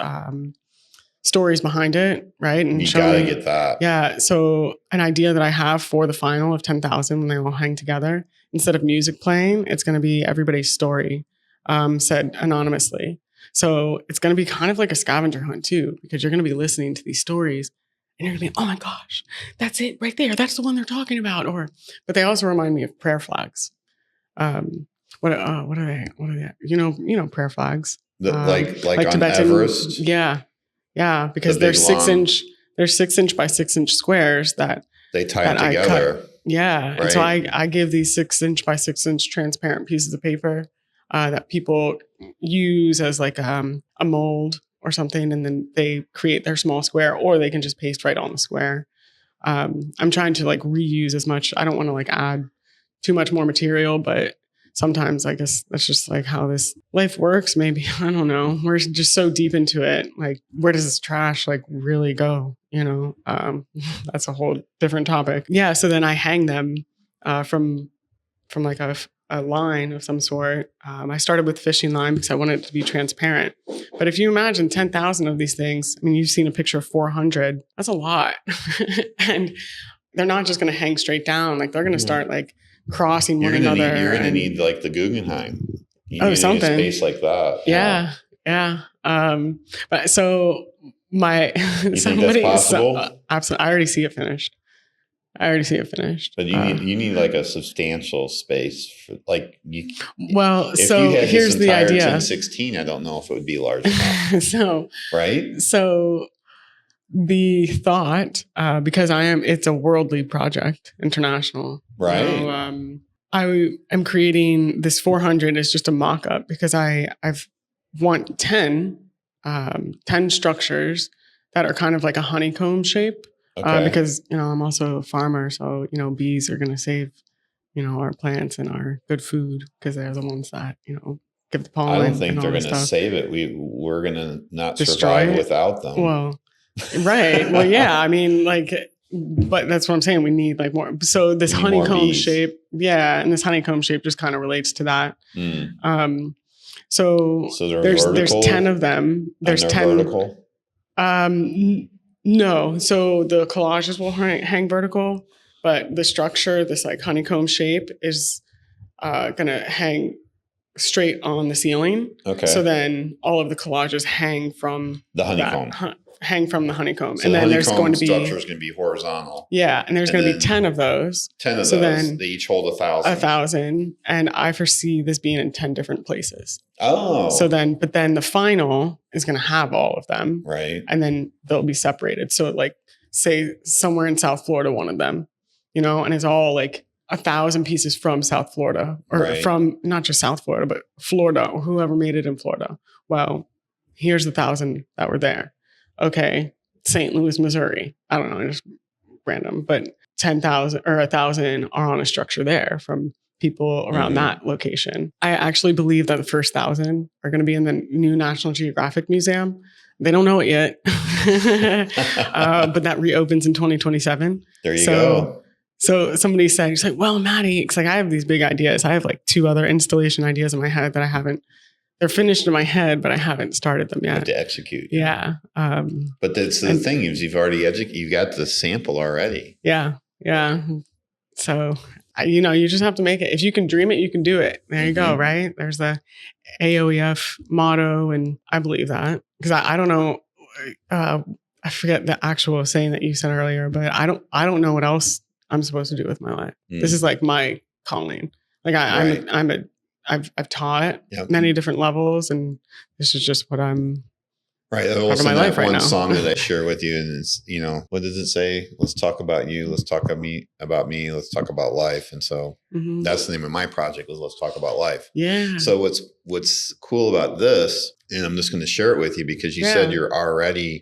A: stories behind it, right? And
B: you gotta get that.
A: Yeah. So an idea that I have for the final of 10,000 when they all hang together, instead of music playing, it's going to be everybody's story said anonymously. So it's going to be kind of like a scavenger hunt too, because you're going to be listening to these stories and you're going to be, oh my gosh, that's it right there. That's the one they're talking about. But they also remind me of prayer flags. What are they? You know, prayer flags.
B: Like on Tibetan, Everest?
A: Yeah, because they're 6-inch. They're 6-inch by 6-inch squares that
B: they tie together.
A: Yeah, right. And so I give these 6-inch by 6-inch transparent pieces of paper that people use as like a mold or something, and then they create their small square, or they can just paste right on the square. I'm trying to like reuse as much. I don't want to like add too much more material, but sometimes I guess that's just like how this life works. Maybe, I don't know. We're just so deep into it. Like, where does this trash like really go? That's a whole different topic. Yeah. So then I hang them from like a line of some sort. I started with fishing line because I wanted it to be transparent. But if you imagine 10,000 of these things, I mean, you've seen a picture of 400. That's a lot. And they're not just going to hang straight down. Like, they're going to start like crossing one another.
B: You're going to need like the Guggenheim. You need
A: something.
B: a space like that.
A: Yeah. But so my
B: you think that's possible?
A: Absolutely. I already see it finished.
B: But you need like a substantial space for like you.
A: Well,
B: if
A: so
B: you had
A: here's
B: this
A: the
B: entire
A: idea.
B: 1016, I don't know if it would be large enough. Right.
A: So the thought, because it's a worldly project, international.
B: Right.
A: So, I am creating this 400 as just a mock-up because I've want 10 structures that are kind of like a honeycomb shape.
B: Okay.
A: Because, I'm also a farmer. So, bees are going to save, our plants and our good food because they're the ones that, give the pollen.
B: I don't think they're going to save it. We're going to not
A: destroy
B: survive
A: it
B: without them.
A: Well, right. Well, yeah. I mean, like, but that's what I'm saying. We need like more. So this honeycomb shape. Yeah. And this honeycomb shape just kind of relates to that. So there's 10 of them. There's 10
B: vertical.
A: No. So the collages will hang vertical, but the structure, this like honeycomb shape, is going to hang straight on the ceiling.
B: Okay.
A: So then all of the collages hang from
B: the honeycomb.
A: Hang from the honeycomb.
B: So
A: and then
B: there's going to be structure is going to be horizontal.
A: Yeah, and there's going to be 10 of those.
B: 10 of those. Then they each hold 1,000.
A: 1,000, and I foresee this being in 10 different places.
B: Oh.
A: So then, but then the final is going to have all of them.
B: Right.
A: And then they'll be separated. So like, say somewhere in South Florida, one of them, and it's all like 1,000 pieces from South Florida, or from not just South Florida, but Florida, or whoever made it in Florida. Well, here's the 1,000 that were there. Okay, St. Louis, Missouri. I don't know, just random, but 10,000 or 1,000 are on a structure there from people around that location. I actually believe that the first 1,000 are going to be in the new National Geographic Museum. They don't know it yet, but that reopens in 2027.
B: There you go.
A: So somebody said, he's like, well, Mad.E, it's like I have these big ideas. I have like 2 other installation ideas in my head that I haven't. They're finished in my head, but I haven't started them yet.
B: To execute.
A: Yeah.
B: But that's the thing is you've already you've got the sample already.
A: Yeah. So, you just have to make it. If you can dream it, you can do it. There you go, right? There's the AOEF motto, and I believe that. Because I don't know, I forget the actual saying that you said earlier, but I don't know what else I'm supposed to do with my life. This is like my calling. Like I've taught many different levels, and this is just what I'm.
B: Right. Part of my life right now. Song that I share with you, and it's what does it say? Let's talk about you. Let's talk about me. Let's talk about life. And so that's the name of my project. Is Let's Talk About Life.
A: Yeah.
B: So what's cool about this, and I'm just going to share it with you because you said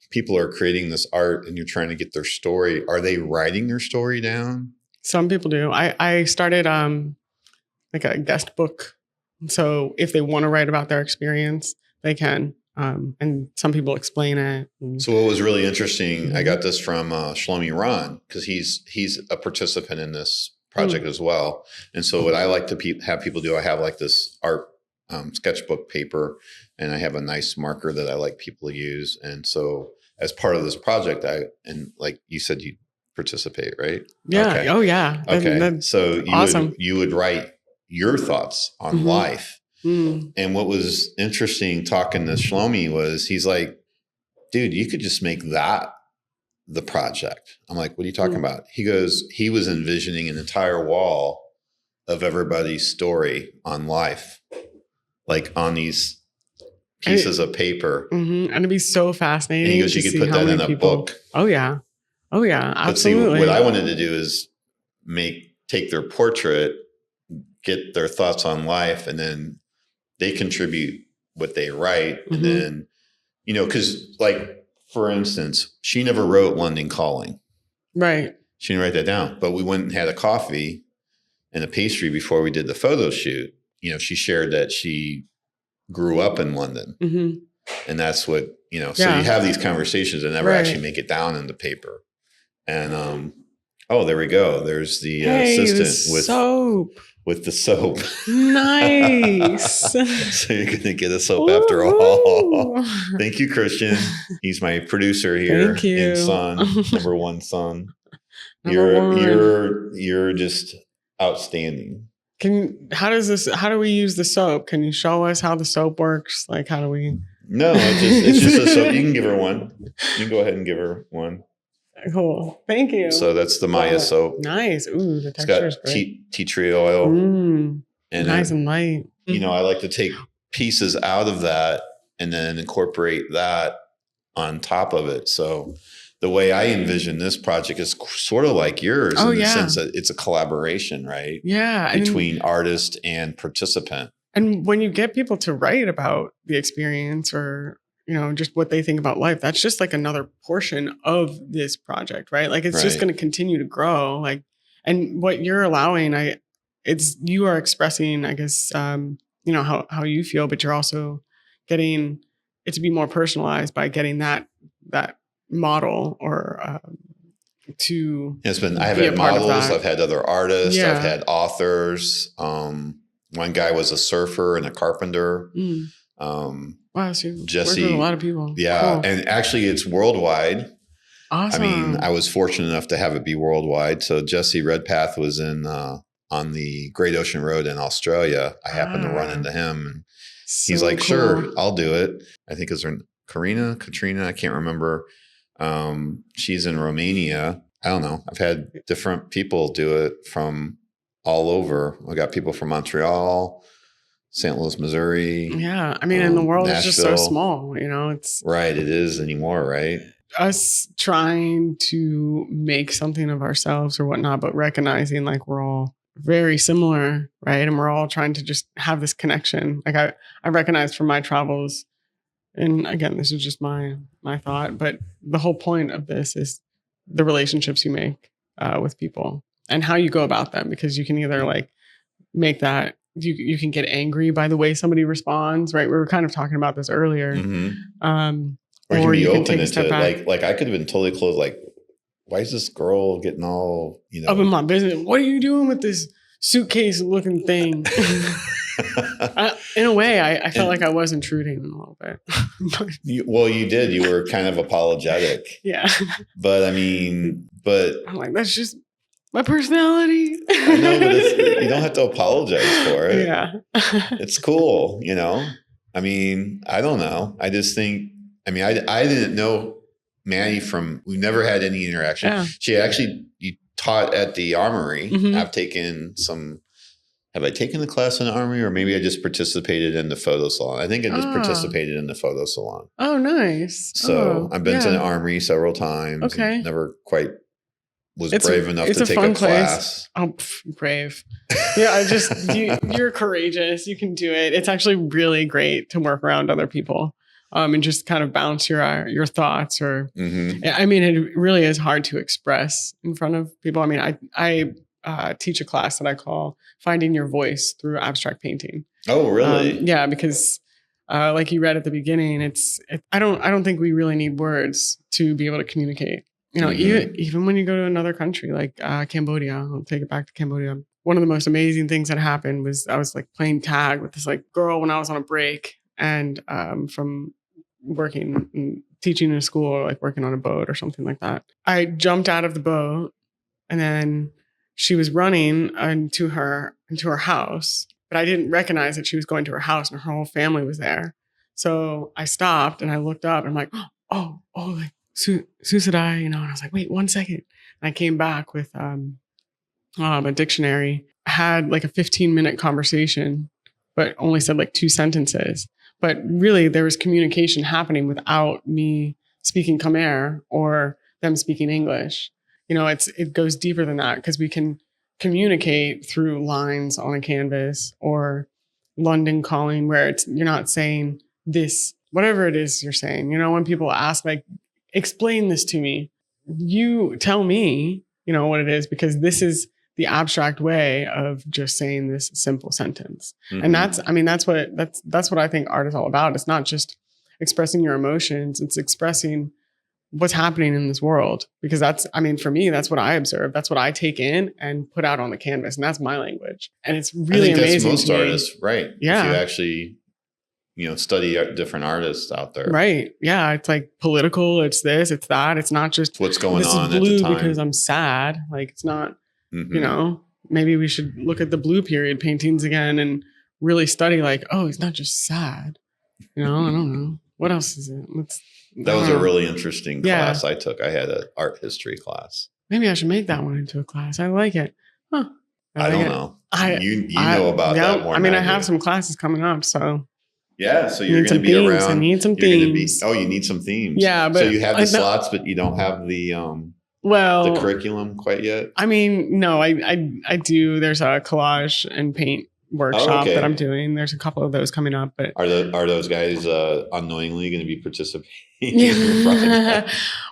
B: people are creating this art, and you're trying to get their story. Are they writing their story down?
A: Some people do. I started like a guest book. So if they want to write about their experience, they can. And some people explain it.
B: So what was really interesting, I got this from Shlomi Ron, because he's a participant in this project as well. And so what I like to have people do, I have like this art sketchbook paper, and I have a nice marker that I like people to use. And so as part of this project, and like you said, you participate, right?
A: Yeah.
B: Okay.
A: Oh yeah.
B: Okay. So
A: awesome.
B: You would write your thoughts on life. And what was interesting talking to Shlomi was he's like, dude, you could just make that the project. I'm like, what are you talking about? He goes, he was envisioning an entire wall of everybody's story on life, like on these pieces of paper.
A: And it'd be so fascinating.
B: And he goes, you could put that in a book.
A: Oh yeah. Absolutely.
B: But see, what I wanted to do is take their portrait, get their thoughts on life, and then they contribute what they write. And then, because like, for instance, she never wrote London Calling.
A: Right.
B: She didn't write that down, but we went and had a coffee, and a pastry before we did the photo shoot. She shared that she grew up in London.
A: Mm-hmm.
B: And that's what, so you have these conversations and never actually make it down into paper. And, there we go. There's the assistant with the soap.
A: Nice.
B: So you're going to get a soap after all. Thank you, Christian. He's my producer here.
A: Thank you.
B: And son, number one son. You're just outstanding.
A: How do we use the soap? Can you show us how the soap works? Like, how do we?
B: No, it's just a soap. You can give her one. You can go ahead and give her one.
A: Cool. Thank you.
B: So that's the Maya soap.
A: Nice. Ooh, the texture is great.
B: Tea tree oil.
A: And nice and light.
B: I like to take pieces out of that and then incorporate that on top of it. So the way I envision this project is sort of like yours in the sense that it's a collaboration, right?
A: Yeah.
B: Between artist and participant.
A: And when you get people to write about the experience or, just what they think about life, that's just like another portion of this project, right? Like it's just going to continue to grow. Like, and what you're allowing, you are expressing, I guess, how you feel, but you're also getting it to be more personalized by getting that model or to
B: it's been I've had models, I've had other artists, I've had authors. One guy was a surfer and a carpenter.
A: Wow, so
B: Jesse,
A: worked with a lot of people.
B: Yeah, cool. And actually it's worldwide.
A: Awesome.
B: I was fortunate enough to have it be worldwide. So Jesse Redpath was in on the Great Ocean Road in Australia. I happened to run into him, and he's like, cool. Sure, I'll do it. I think it's Katrina, I can't remember. She's in Romania. I don't know. I've had different people do it from all over. I got people from Montreal, St. Louis, Missouri.
A: Yeah. And the world
B: Nashville.
A: is just so small, it's
B: right. It is anymore, right?
A: Us trying to make something of ourselves or whatnot, but recognizing like we're all very similar, right? And we're all trying to just have this connection. Like I recognize from my travels, and again, this is just my thought, but the whole point of this is the relationships you make with people and how you go about them, because you can either like make that you can get angry by the way somebody responds, right? We were kind of talking about this earlier.
B: Mm-hmm. Or you can open it to like I could have been totally closed. Like, why is this girl getting all
A: up in my business? What are you doing with this suitcase looking thing? In a way, I felt like I was intruding a little bit.
B: You did. You were kind of apologetic.
A: Yeah.
B: But I'm
A: like, that's just my personality.
B: I know, but you don't have to apologize for it.
A: Yeah.
B: It's cool, I don't know. I just think, I didn't know Mad.E we've never had any interaction. Yeah. She actually, you taught at the Armory. Mm-hmm. Have I taken the class in the Armory, or maybe I just participated in the photo salon? I think I just participated in the photo salon.
A: Oh, nice.
B: So I've been to the Armory several times.
A: Okay.
B: Never quite was brave enough to take a class.
A: Oh, brave. Yeah, you're courageous. You can do it. It's actually really great to work around other people. And just kind of bounce your thoughts or, it really is hard to express in front of people. I teach a class that I call Finding Your Voice Through Abstract Painting.
B: Oh, really?
A: Yeah, because like you read at the beginning, I don't think we really need words to be able to communicate. Even when you go to another country like Cambodia, I'll take it back to Cambodia. One of the most amazing things that happened was I was like playing tag with this like girl when I was on a break, and from working and teaching in a school or like working on a boat or something like that. I jumped out of the boat, and then she was running into her house, but I didn't recognize that she was going to her house and her whole family was there. So I stopped and I looked up and I'm like, oh, like Susadai, and I was like, wait 1 second. And I came back with a dictionary. I had like a 15-minute conversation, but only said like 2 sentences. But really there was communication happening without me speaking Khmer or them speaking English. It goes deeper than that, because we can communicate through lines on a canvas or London calling, where you're not saying this, whatever it is you're saying. When people ask, like, explain this to me, you tell me, what it is, because this is the abstract way of just saying this simple sentence.
B: Mm-hmm.
A: And that's what I think art is all about. It's not just expressing your emotions, it's expressing what's happening in this world, because for me, that's what I observe. That's what I take in and put out on the canvas. And that's my language. And it's really amazing.
B: That's most artists, right?
A: Yeah.
B: If you actually, study different artists out there.
A: Right. Yeah. It's like political. It's this, it's that. It's not just
B: what's going on
A: this is blue
B: at the time.
A: because I'm sad. Like it's not, maybe we should look at the blue period paintings again and really study like, oh, he's not just sad. I don't know. What else is it?
B: That was a really interesting class I took. I had an art history class.
A: Maybe I should make that one into a class. I like it. Huh.
B: I don't know. You know about that more.
A: I have some classes coming up, so.
B: Yeah, so you're going to be around.
A: I need some themes.
B: You need some themes.
A: Yeah, but
B: so you have the slots, but you don't have the the curriculum quite yet.
A: No, I do. There's a collage and paint workshop that I'm doing. There's a couple of those coming up, but
B: are those guys unknowingly going to be participating?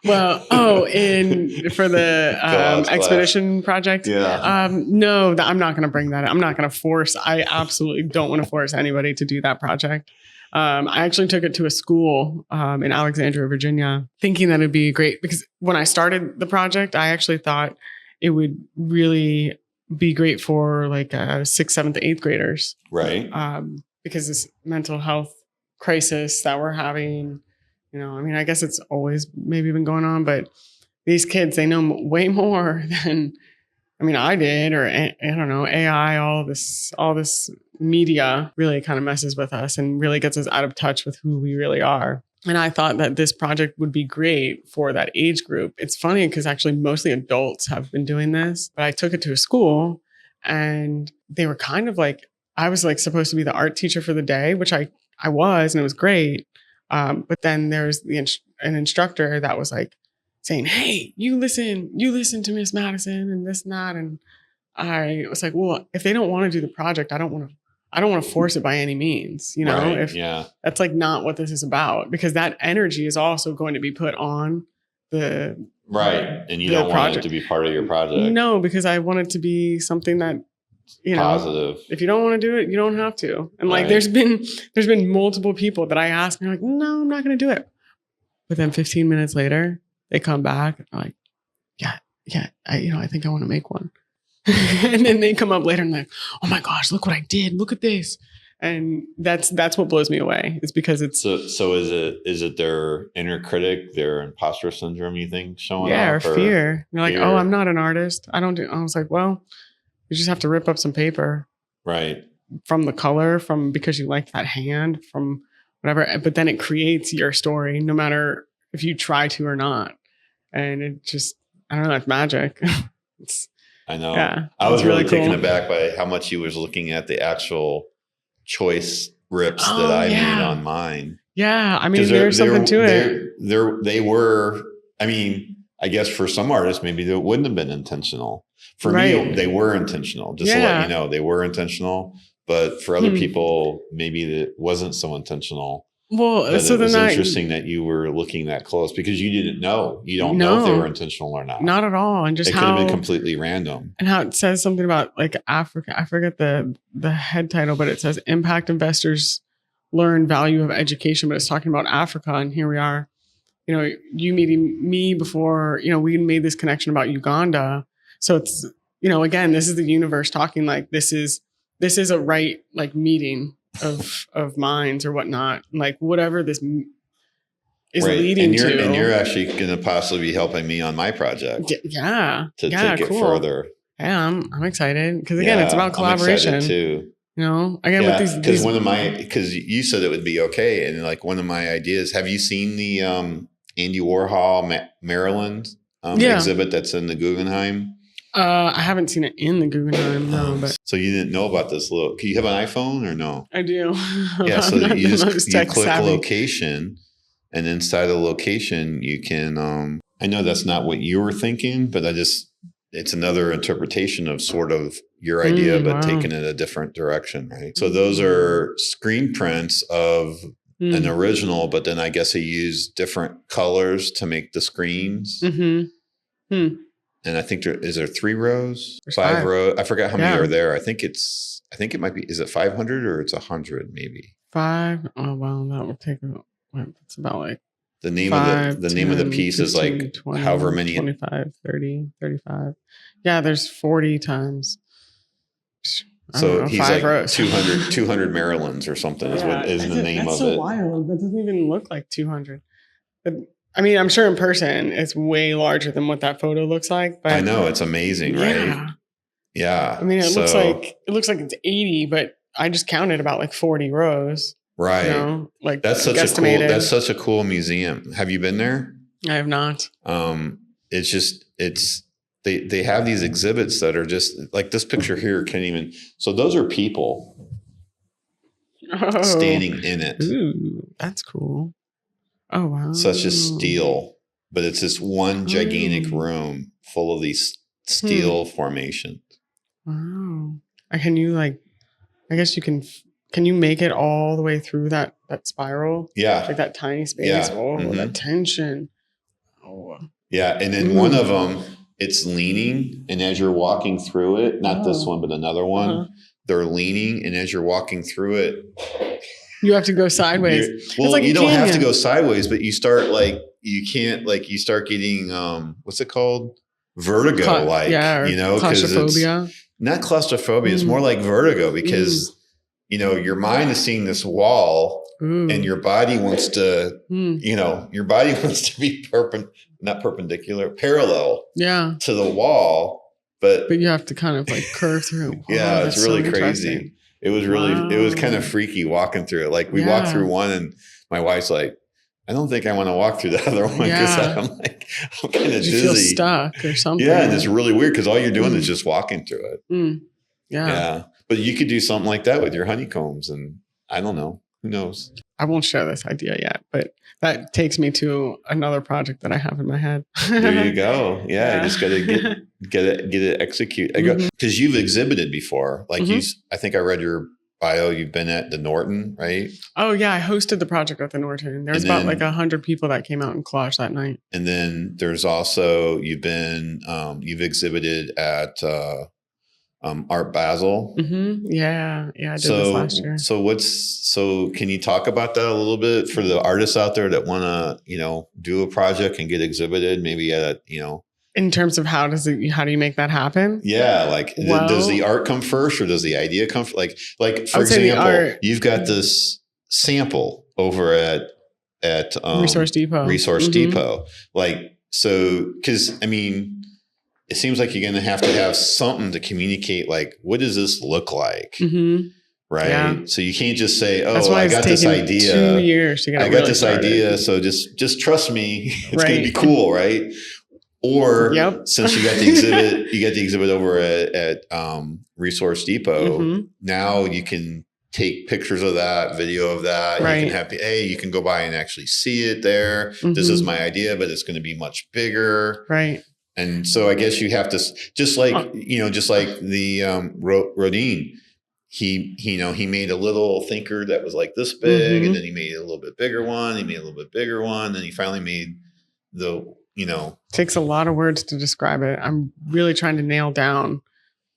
A: Well, for the expedition project.
B: Yeah.
A: No, I'm not going to bring that. I'm not going to force. I absolutely don't want to force anybody to do that project. I actually took it to a school in Alexandria, Virginia, thinking that it'd be great, because when I started the project, I actually thought it would really be great for like 6th, 7th, 8th graders.
B: Right.
A: Because this mental health crisis that we're having, I guess it's always maybe been going on, but these kids, they know way more than, I did, or I don't know, AI, all this media really kind of messes with us and really gets us out of touch with who we really are. And I thought that this project would be great for that age group. It's funny because actually mostly adults have been doing this, but I took it to a school and they were kind of like, I was like supposed to be the art teacher for the day, which I was, and it was great. But then there's an instructor that was like saying, hey, you listen to Miss Madison and this and that. And I was like, well, if they don't want to do the project, I don't want to force it by any means,
B: Right,
A: that's like not what this is about, because that energy is also going to be put on the
B: right. And you don't want it to be part of your project.
A: No, because I want it to be something that,
B: positive.
A: If you don't want to do it, you don't have to. And like, there's been multiple people that I ask and they're like, no, I'm not going to do it. But then 15 minutes later, they come back and are like, yeah, I think I want to make one. And then they come up later and like, oh my gosh, look what I did. Look at this. And that's what blows me away. It's because it's
B: so is it their inner critic, their imposter syndrome, you think, showing up?
A: Or fear. You're like, oh, I'm not an artist. I was like, well, you just have to rip up some paper.
B: Right.
A: From the color, because you like that hand, from whatever. But then it creates your story, no matter if you try to or not. And it just, I don't know, it's magic.
B: I know.
A: Yeah,
B: I was really taken
A: cool.
B: aback by how much you was looking at the actual choice rips that I made on mine.
A: Yeah. There's something to it.
B: They were, I guess for some artists, maybe they wouldn't have been intentional. For me, they were intentional. Just to let you know, they were intentional. But for other people, maybe it wasn't so intentional.
A: Well, so
B: it was interesting that you were looking that close, because you didn't know. You don't know if they were intentional or not.
A: Not at all. And just
B: it could have been completely random.
A: And how it says something about like Africa. I forget the head title, but it says impact investors learn value of education. But it's talking about Africa. And here we are, you meeting me before, we made this connection about Uganda. So it's, again, this is the universe talking, like this is a right, like meeting of minds or whatnot, like whatever this is leading to.
B: And you're actually going to possibly be helping me on my project.
A: Yeah.
B: To take it further.
A: Yeah, I'm excited, because again, it's about collaboration.
B: I'm excited too.
A: Again, with these,
B: because you said it would be okay, and like one of my ideas. Have you seen the Andy Warhol Maryland exhibit that's in the Guggenheim?
A: I haven't seen it in the Guggenheim, no. But
B: so you didn't know about this little? You have an iPhone or no?
A: I do.
B: Yeah, so you click location, and inside the location you can. I know that's not what you were thinking, but it's another interpretation of sort of your idea, but taking it a different direction, right? So those are screen prints of an original, but then I guess he used different colors to make the screens.
A: Mm-hmm.
B: And I think is there 3 rows,
A: There's
B: 5
A: 5.
B: rows? I forgot how many
A: Yeah.
B: are there. I think it might be, is it 500 or it's 100 maybe?
A: 5. Oh, well, that would take it's about like
B: The name
A: 5,
B: of the name of the
A: 10,
B: piece is
A: 15,
B: like
A: 20,
B: however many.
A: 25, 30, 35. Yeah, there's 40 times. I don't
B: So
A: know,
B: he's
A: 5
B: like
A: rows.
B: 200 Marylands or something is the name
A: that's
B: of
A: so
B: it.
A: wild. That doesn't even look like 200. But, I mean, I'm sure in person it's way larger than what that photo looks like. But
B: I know, it's amazing, right? Yeah.
A: I mean, it looks like it's 80, but I just counted about like 40 rows.
B: Right.
A: You know, like
B: that's such a cool museum. Have you been there?
A: I have not.
B: They have these exhibits that are just like this picture here can't even. So those are people standing in it.
A: Ooh, that's cool. Oh, wow.
B: Such as steel, but it's this one gigantic room full of these steel formations.
A: Wow. Can you I guess you can you make it all the way through that spiral?
B: Yeah.
A: Like that tiny space.
B: Yeah.
A: Oh, that tension. Oh.
B: Yeah. And then one of them, it's leaning. And as you're walking through it, not this one, but another one, they're leaning. And as you're walking through it,
A: you have to go sideways.
B: You don't have to go sideways, but you start you start getting, what's it called? Vertigo,
A: claustrophobia.
B: Not claustrophobia. It's more like vertigo because, your mind is seeing this wall and your body wants to, your body wants to be not perpendicular, parallel to the wall. But
A: you have to kind of curve through.
B: Yeah, it's really crazy. It was kind of freaky walking through it. Like we walked through one and my wife's like, I don't think I want to walk through the other one because I'm kind of dizzy.
A: You feel stuck or something.
B: Yeah, and it's really weird because all you're doing is just walking through it.
A: Yeah.
B: But you could do something like that with your honeycombs and I don't know. Who knows?
A: I won't share this idea yet, but that takes me to another project that I have in my head.
B: There you go. Yeah. You just got to get it executed. Because you've exhibited before. Like I think I read your bio. You've been at the Norton, right?
A: Oh yeah. I hosted the project at the Norton. There was about 100 people that came out and collage that night.
B: And then there's also, you've exhibited at, Art Basel.
A: Yeah, I did this last year.
B: So can you talk about that a little bit for the artists out there that want to, do a project and get exhibited, maybe at
A: in terms of how do you make that happen?
B: Yeah, does the art come first or does the idea come first? Like for example, you've got this sample over at
A: Resource Depot.
B: Depot. Because it seems like you're going to have something to communicate. Like, what does this look like? Right. Yeah. So you can't just say, "Oh, I got this idea.
A: 2 years to get it really
B: this
A: started.
B: idea. So just trust me. It's going to be cool." Right. Or since you got the exhibit over at Resource Depot. Now you can take pictures of that, video of that. Right. You can you can go by and actually see it there. This is my idea, but it's going to be much bigger.
A: Right.
B: And so I guess you have to just like the Rodin, he made a little thinker that was like this big, and then he made a little bit bigger one. He made a little bit bigger one, and he finally made takes
A: a lot of words to describe it. I'm really trying to nail down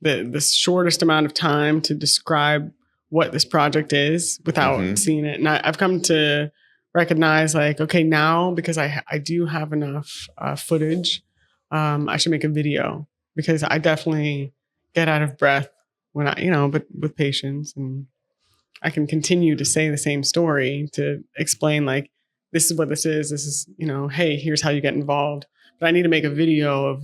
A: the shortest amount of time to describe what this project is without seeing it. And I've come to recognize now because I do have enough footage. I should make a video because I definitely get out of breath when but with patience, and I can continue to say the same story to explain this is what this is. This is, hey, here's how you get involved. But I need to make a video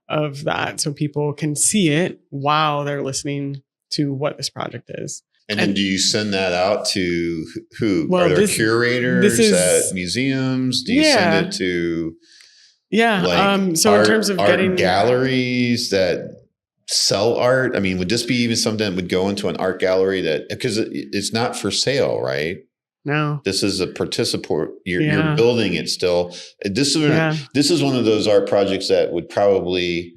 A: of that so people can see it while they're listening to what this project is.
B: And then do you send that out to who? Well, are there curators at museums? Do you send it to...
A: Yeah. So in terms of getting
B: galleries that sell art, would this be even something that would go into an art gallery because it's not for sale, right?
A: No,
B: this is a participant. You're building it still. This is one of those art projects that would probably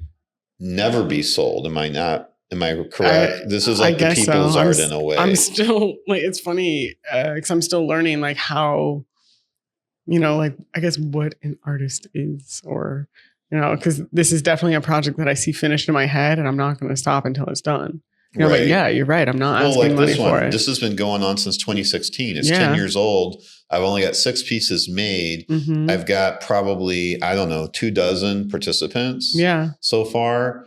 B: never be sold. Am I correct? This is like the people's art in a way.
A: I'm still it's funny because I'm still learning how, I guess what an artist is, or because this is definitely a project that I see finished in my head, and I'm not going to stop until it's done. But yeah, you're right. I'm not asking money for it.
B: This has been going on since 2016. It's 10 years old. I've only got 6 pieces made.
A: Mm-hmm.
B: I've got probably, 24 participants so far,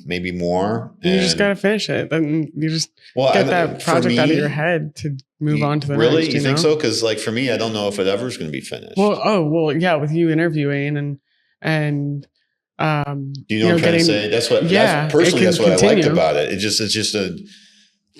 B: maybe more.
A: You just got to finish it. Then you just get that project out of your head to move on to the next.
B: Really? You think so? Because like for me, I don't know if it ever is going to be finished.
A: Well, yeah, with you interviewing and
B: you know what I'm trying to say? That's what, that's what I liked about it. It's just a,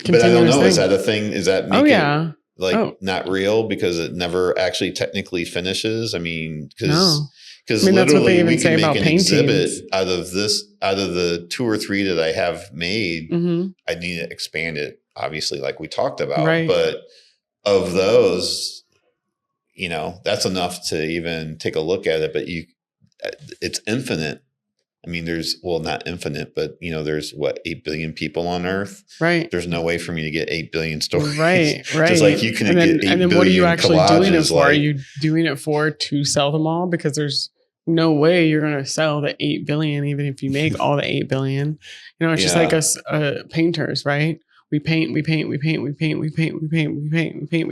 B: but I don't know. Thing. Is that a thing? Is that make it not real because it never actually technically finishes? I mean, because literally that's what they even say about paintings. Exhibit out of the 2 or 3 that I have made. Mm-hmm. I need to expand it, obviously, like we talked about. Right. But of those, that's enough to even take a look at it. But it's infinite. I mean, there's, not infinite, but there's 8 billion people on Earth. Right. There's no way for me to get 8 billion stories. Right. Just like you can get 8 billion. And then what are you actually doing it for? Are you doing it to sell them all? Because there's no way you're going to sell the 8 billion, even if you make all the 8 billion. It's just like us painters, right? We paint. We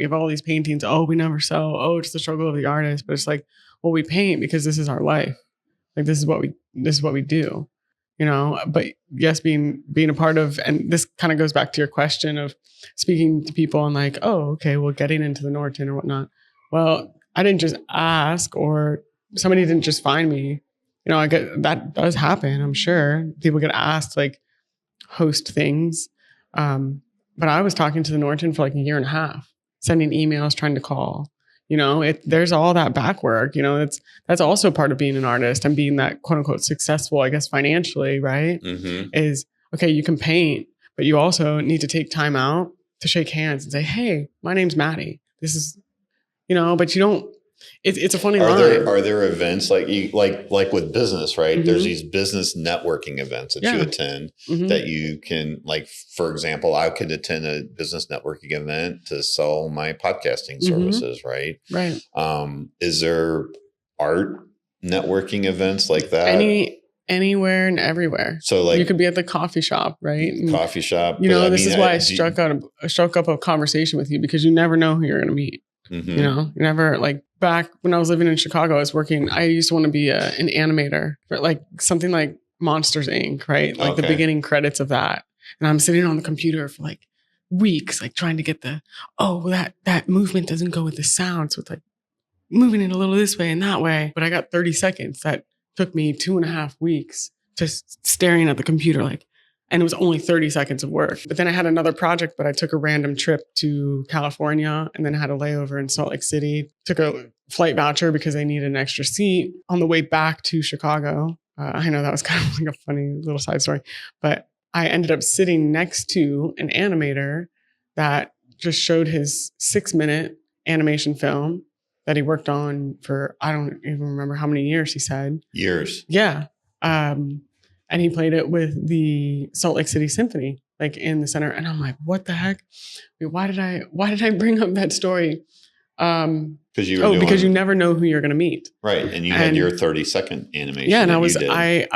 B: have all these paintings. Oh, we never sell. Oh, it's the struggle of the artist. But it's like, well, we paint because this is our life. Like this is what we do, but yes, being a part of, and this kind of goes back to your question of speaking to people and like, oh, okay, well, getting into the Norton or whatnot. Well, I didn't just ask, or somebody didn't just find me. I get that does happen. I'm sure people get asked like host things. But I was talking to the Norton for like a year and a half, sending emails, trying to call. There's all that back work, that's also part of being an artist and being that quote unquote successful, I guess, financially, right? Mm-hmm. Is okay, you can paint, but you also need to take time out to shake hands and say, hey, my name's Mad.E. This is, but you don't, it's a funny line. Are there events like with business, right? Mm-hmm. There's these business networking events that you attend that you can, like, for example, I could attend a business networking event to sell my podcasting services, right? Right. Is there art networking events like that?
A: Anywhere and everywhere. So like you could be at the coffee shop, right?
B: Coffee shop.
A: This is why I struck up a conversation with you, because you never know who you're going to meet. Mm-hmm. You never, like, back when I was living in Chicago, I used to want to be an animator for like something like Monsters Inc., right? Like the beginning credits of that. And I'm sitting on the computer for like weeks, like trying to get that movement doesn't go with the sound. So it's like moving it a little this way and that way. But I got 30 seconds. That took me 2.5 weeks just staring at the computer, like, and it was only 30 seconds of work. But then I had another project, but I took a random trip to California and then had a layover in Salt Lake City. Took a flight voucher because I needed an extra seat on the way back to Chicago. I know that was kind of like a funny little side story, but I ended up sitting next to an animator that just showed his 6-minute animation film that he worked on for, I don't even remember how many years he said.
B: Years.
A: Yeah. And he played it with the Salt Lake City Symphony, like in the center. And I'm like, what the heck? Why did I bring up that story? Because you never know who you're going to meet.
B: Right. And you had your 30-second animation.
A: Yeah. And I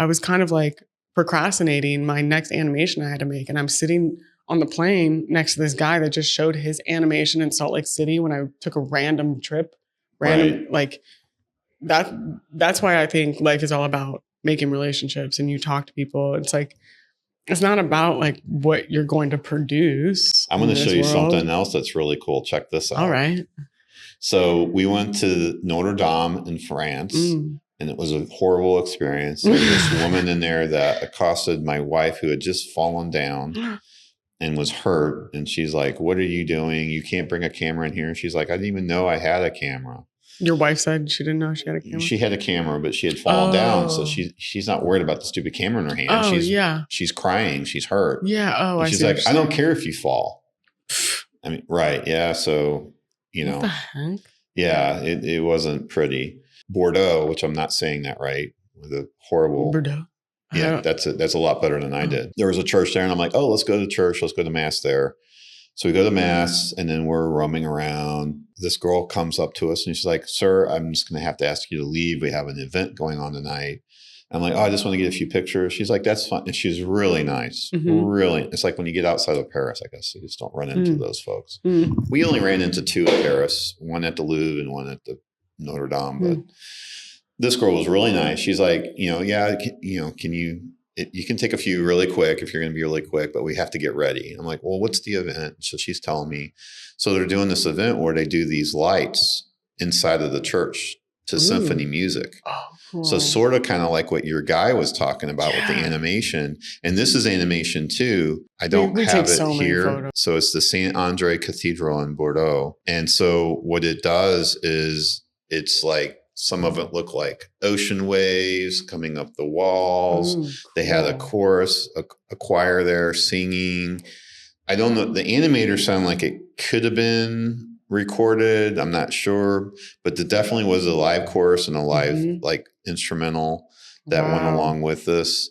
A: was kind of like procrastinating my next animation I had to make. And I'm sitting on the plane next to this guy that just showed his animation in Salt Lake City when I took a random trip. Like that's why I think life is all about making relationships, and you talk to people. It's like, it's not about like what you're going to produce.
B: I'm going to show you something else that's really cool. Check this out.
A: All right.
B: So we went to Notre Dame in France, and it was a horrible experience. There was this woman in there that accosted my wife who had just fallen down and was hurt. And she's like, what are you doing? You can't bring a camera in here. And she's like, I didn't even know I had a camera.
A: Your wife said she didn't know she had a camera?
B: She had a camera, but she had fallen down. So she's not worried about the stupid camera in her hand. She's crying. She's hurt.
A: Yeah. Oh,
B: and she's like, I don't care if you fall. I mean, right. Yeah. So,
A: what the heck?
B: Yeah, it wasn't pretty. Bordeaux, which I'm not saying that right, with a horrible.
A: Bordeaux.
B: Yeah, that's a lot better than I did. There was a church there, and I'm like, oh, let's go to church. Let's go to mass there. So we go to mass, and then we're roaming around. This girl comes up to us, and she's like, sir, I'm just going to have to ask you to leave. We have an event going on tonight.
C: I'm like, oh, I just want to get a few pictures. She's like, that's fun. And she's really nice.
A: Mm-hmm.
C: Really. It's like when you get outside of Paris, I guess you just don't run into those folks.
A: Mm.
C: We only ran into two at Paris, one at the Louvre and one at the Notre Dame. But this girl was really nice. She's like, can you can take a few really quick if you're going to be really quick, but we have to get ready. I'm like, well, what's the event? So she's telling me. So they're doing this event where they do these lights inside of the church to symphony music.
A: Oh, cool.
C: So sort of kind of like what your guy was talking about with the animation. And this is animation too. I don't have it here. So it's the Saint Andre Cathedral in Bordeaux. And so what it does is it's like, some of it looked like ocean waves coming up the walls.
A: Cool.
C: They had a chorus, a choir there singing. I don't know. The animators sound like it could have been recorded. I'm not sure, but there definitely was a live chorus and a live like instrumental that went along with this.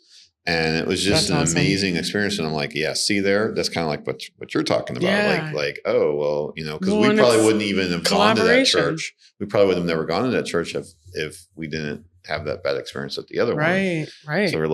C: And it was just an amazing experience. And I'm like, yeah, see there, that's kind of like what you're talking about.
A: Yeah.
C: Like, oh, well, because we probably wouldn't even have gone to that church. We probably would have never gone to that church if we didn't have that bad experience at the other one.
A: Right.
C: So we're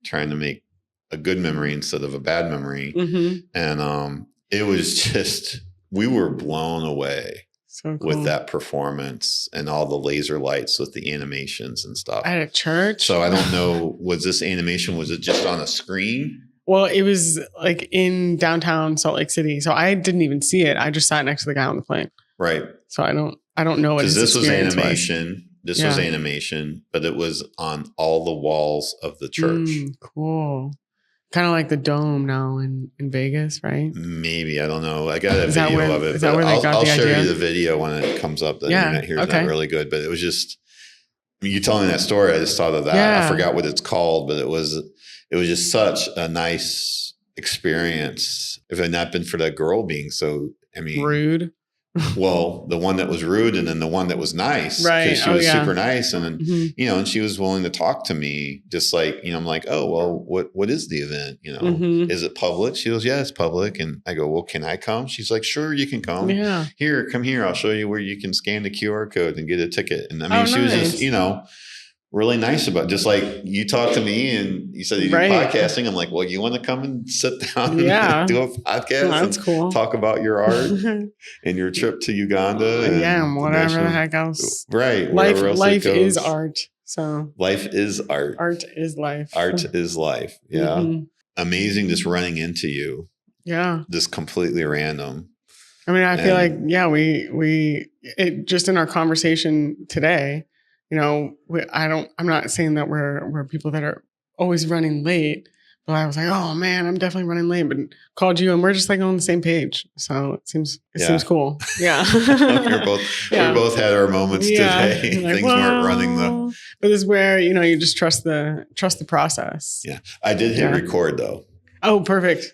C: trying to make a good memory instead of a bad memory. Mm-hmm. And it was just, we were blown away. So cool. With that performance and all the laser lights with the animations and stuff.
A: At a church?
C: So I don't know, was this animation, was it just on a screen?
A: Well, it was like in downtown Salt Lake City. So I didn't even see it. I just sat next to the guy on the plane.
C: Right.
A: So I don't know what his
C: this was
A: animation.
C: This was animation, but it was on all the walls of the church.
A: Cool. Kind of like the dome now in Vegas, right?
C: Maybe. I don't know. I got a video of it.
A: Is that where they got
C: I'll
A: the
C: show
A: idea?
C: you the video when it comes up. The internet here is not really good, but it was just, you telling that story, I just thought of that. Yeah. I forgot what it's called, but it was just such a nice experience. If it had not been for that girl being so,
A: rude.
C: Well, the one that was rude and then the one that was nice.
A: Right.
C: Because she was super nice. And then, and she was willing to talk to me just like, I'm like, oh, well, what is the event? Is it public? She goes, yeah, it's public. And I go, well, can I come? She's like, sure, you can come.
A: Yeah.
C: Come here. I'll show you where you can scan the QR code and get a ticket. And she was just, really nice about it. Just like you talked to me and you said you do podcasting. I'm like, well, you want to come and sit down and do a podcast?
A: Well, that's cool.
C: Talk about your art and your trip to Uganda.
A: And whatever the heck else.
C: Right.
A: Life is art. So
C: life is art.
A: Art is life.
C: Art is life. Yeah. Amazing just running into you. Yeah. Just completely random.
A: I feel like, we just in our conversation today, I'm not saying that we're people that are always running late, but I was like, oh man, I'm definitely running late, but called you and we're just like on the same page. So it seems cool. Yeah.
C: We both had our moments today. Like, things weren't running though.
A: But this is where, you just trust the process.
C: Yeah. I did hit record though.
A: Oh, perfect.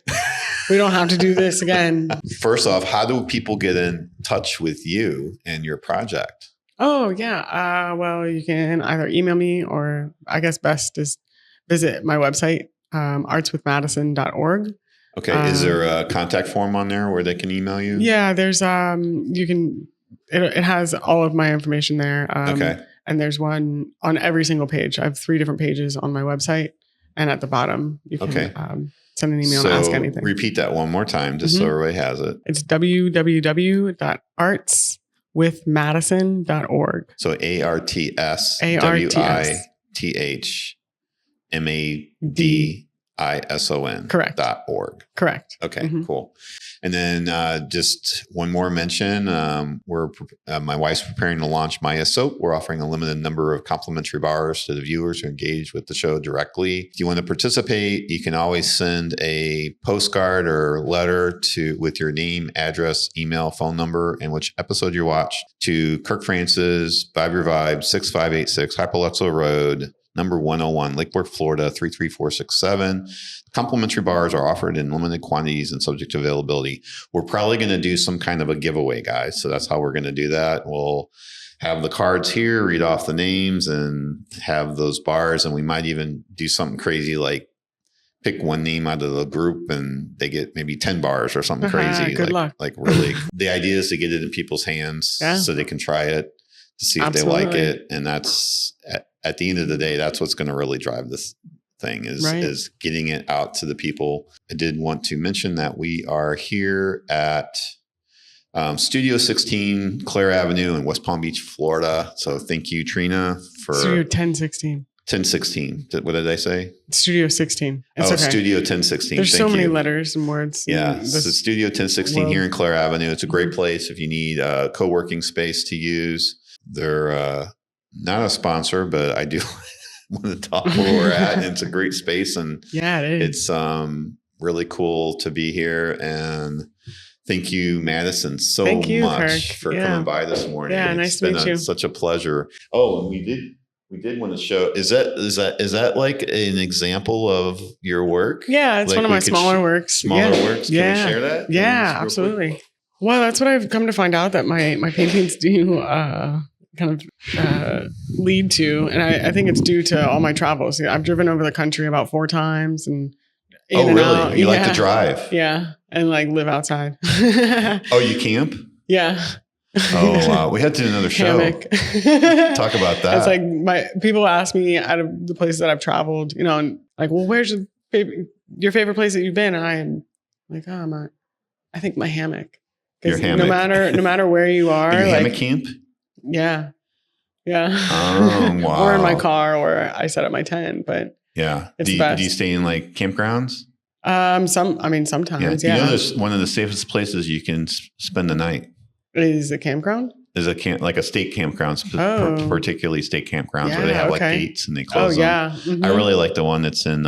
A: We don't have to do this again.
C: First off, how do people get in touch with you and your project?
A: Oh, yeah. Well, you can either email me or I guess best is visit my website, artswithmadison.org.
C: Okay. Is there a contact form on there where they can email you?
A: Yeah, there's, it has all of my information there.
C: Okay.
A: And there's one on every single page. I have 3 different pages on my website. And at the bottom, you can send an email and ask anything.
C: Repeat that one more time just so everybody has it.
A: It's www.artswithmadison.org.
C: So ARTSWITHMADISON.
A: Correct.
C: .org.
A: Correct.
C: Okay, cool. And then just one more mention. My wife's preparing to launch Maya Soap. We're offering a limited number of complimentary bars to the viewers who engage with the show directly. If you want to participate, you can always send a postcard or letter with your name, address, email, phone number, and which episode you watched to Kirk Francis, Vibe Your Vibe, 6586 Hyperluxo Road, number 101, Lake Worth, Florida, 33467. Complimentary bars are offered in limited quantities and subject to availability. We're probably going to do some kind of a giveaway, guys. So that's how we're going to do that. We'll have the cards here, read off the names, and have those bars. And we might even do something crazy like pick one name out of the group and they get maybe 10 bars or something crazy.
A: Good luck.
C: Like really, the idea is to get it in people's hands so they can try it to see if they like it. And that's at the end of the day, that's what's going to really drive this thing is getting it out to the people. I did want to mention that we are here at Studio 16 Clare Avenue in West Palm Beach, Florida. So thank you, Trina, for
A: Studio 1016.
C: 1016. What did I say?
A: Studio 16. It's okay.
C: Studio 1016.
A: There's
C: Thank
A: so many
C: you.
A: letters and words.
C: Yeah. So Studio 1016 here in Clare Avenue. It's a great place if you need a co-working space to use. They're not a sponsor, but I do want to talk where we're at. And it's a great space. And
A: yeah, it is.
C: It's really cool to be here. And thank you, Madison, so much
A: Kirk.
C: for coming by this morning.
A: Yeah, nice to meet you.
C: Such a pleasure. Oh, and we did want to show. Is that like an example of your work?
A: Yeah, it's
C: like
A: one of my smaller works.
C: Smaller works. Can we share that?
A: Yeah, absolutely. Well, that's what I've come to find out that my paintings do kind of lead to, and I think it's due to all my travels. I've driven over the country about 4 times, and
C: oh, really? Out. You like to drive?
A: Yeah, and like live outside.
C: Oh, you camp?
A: Yeah.
C: Oh wow, we had to do another show. Talk about that.
A: It's like people ask me out of the places that I've traveled, and like, well, where's your favorite place that you've been? And I'm like, I think my hammock.
C: Your hammock.
A: No matter where you are,
C: you hammock camp.
A: Yeah.
C: Oh wow.
A: Or in my car, or I set up my tent. But
C: yeah,
A: it's
C: do you stay in like campgrounds?
A: Sometimes. Yeah.
C: There's one of the safest places you can spend the night.
A: Is a campground?
C: Is like a state campground, particularly state campgrounds where they have like gates and they close them. Mm-hmm. I really like the one that's in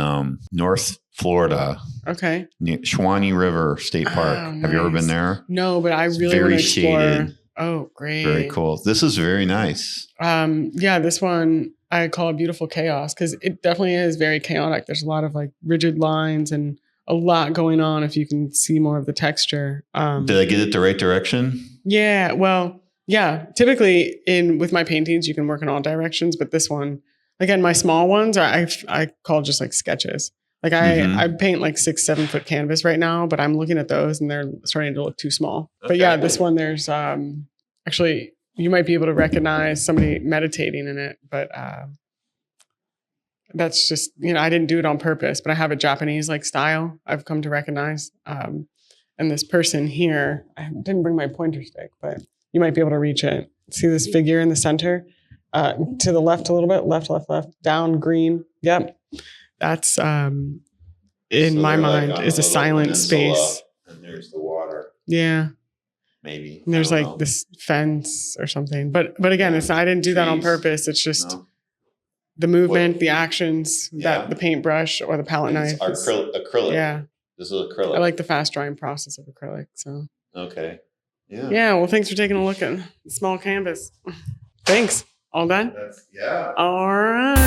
C: North Florida.
A: Okay.
C: Shawnee River State Park.
A: Nice.
C: Have you ever been there?
A: No, but I really want to explore. Shaded. Oh, great.
C: Very cool. This is very nice.
A: This one I call it Beautiful Chaos because it definitely is very chaotic. There's a lot of like rigid lines and a lot going on if you can see more of the texture.
C: Did I get it the right direction?
A: Yeah. Well, yeah. Typically with my paintings, you can work in all directions, but this one, again, my small ones I call just like sketches. Like I paint like 6-7 foot canvas right now, but I'm looking at those and they're starting to look too small. Okay. But yeah, this one, there's actually, you might be able to recognize somebody meditating in it, but that's just, I didn't do it on purpose, but I have a Japanese like style I've come to recognize. And this person here, I didn't bring my pointer stick, but you might be able to reach it. See this figure in the center? To the left a little bit, left, down, green. Yep. That's, in my mind, is a silent space.
C: And there's the water.
A: Yeah.
C: Maybe.
A: And there's like this fence or something. But again, I didn't do that on purpose. It's just the movement, the actions, that the paintbrush or the palette knife.
C: It's acrylic.
A: Yeah.
C: This is acrylic.
A: I like the fast drying process of acrylic. So.
C: Okay. Yeah.
A: Yeah. Well, thanks for taking a look at the small canvas. Thanks. All done?
C: Yeah.
A: All right.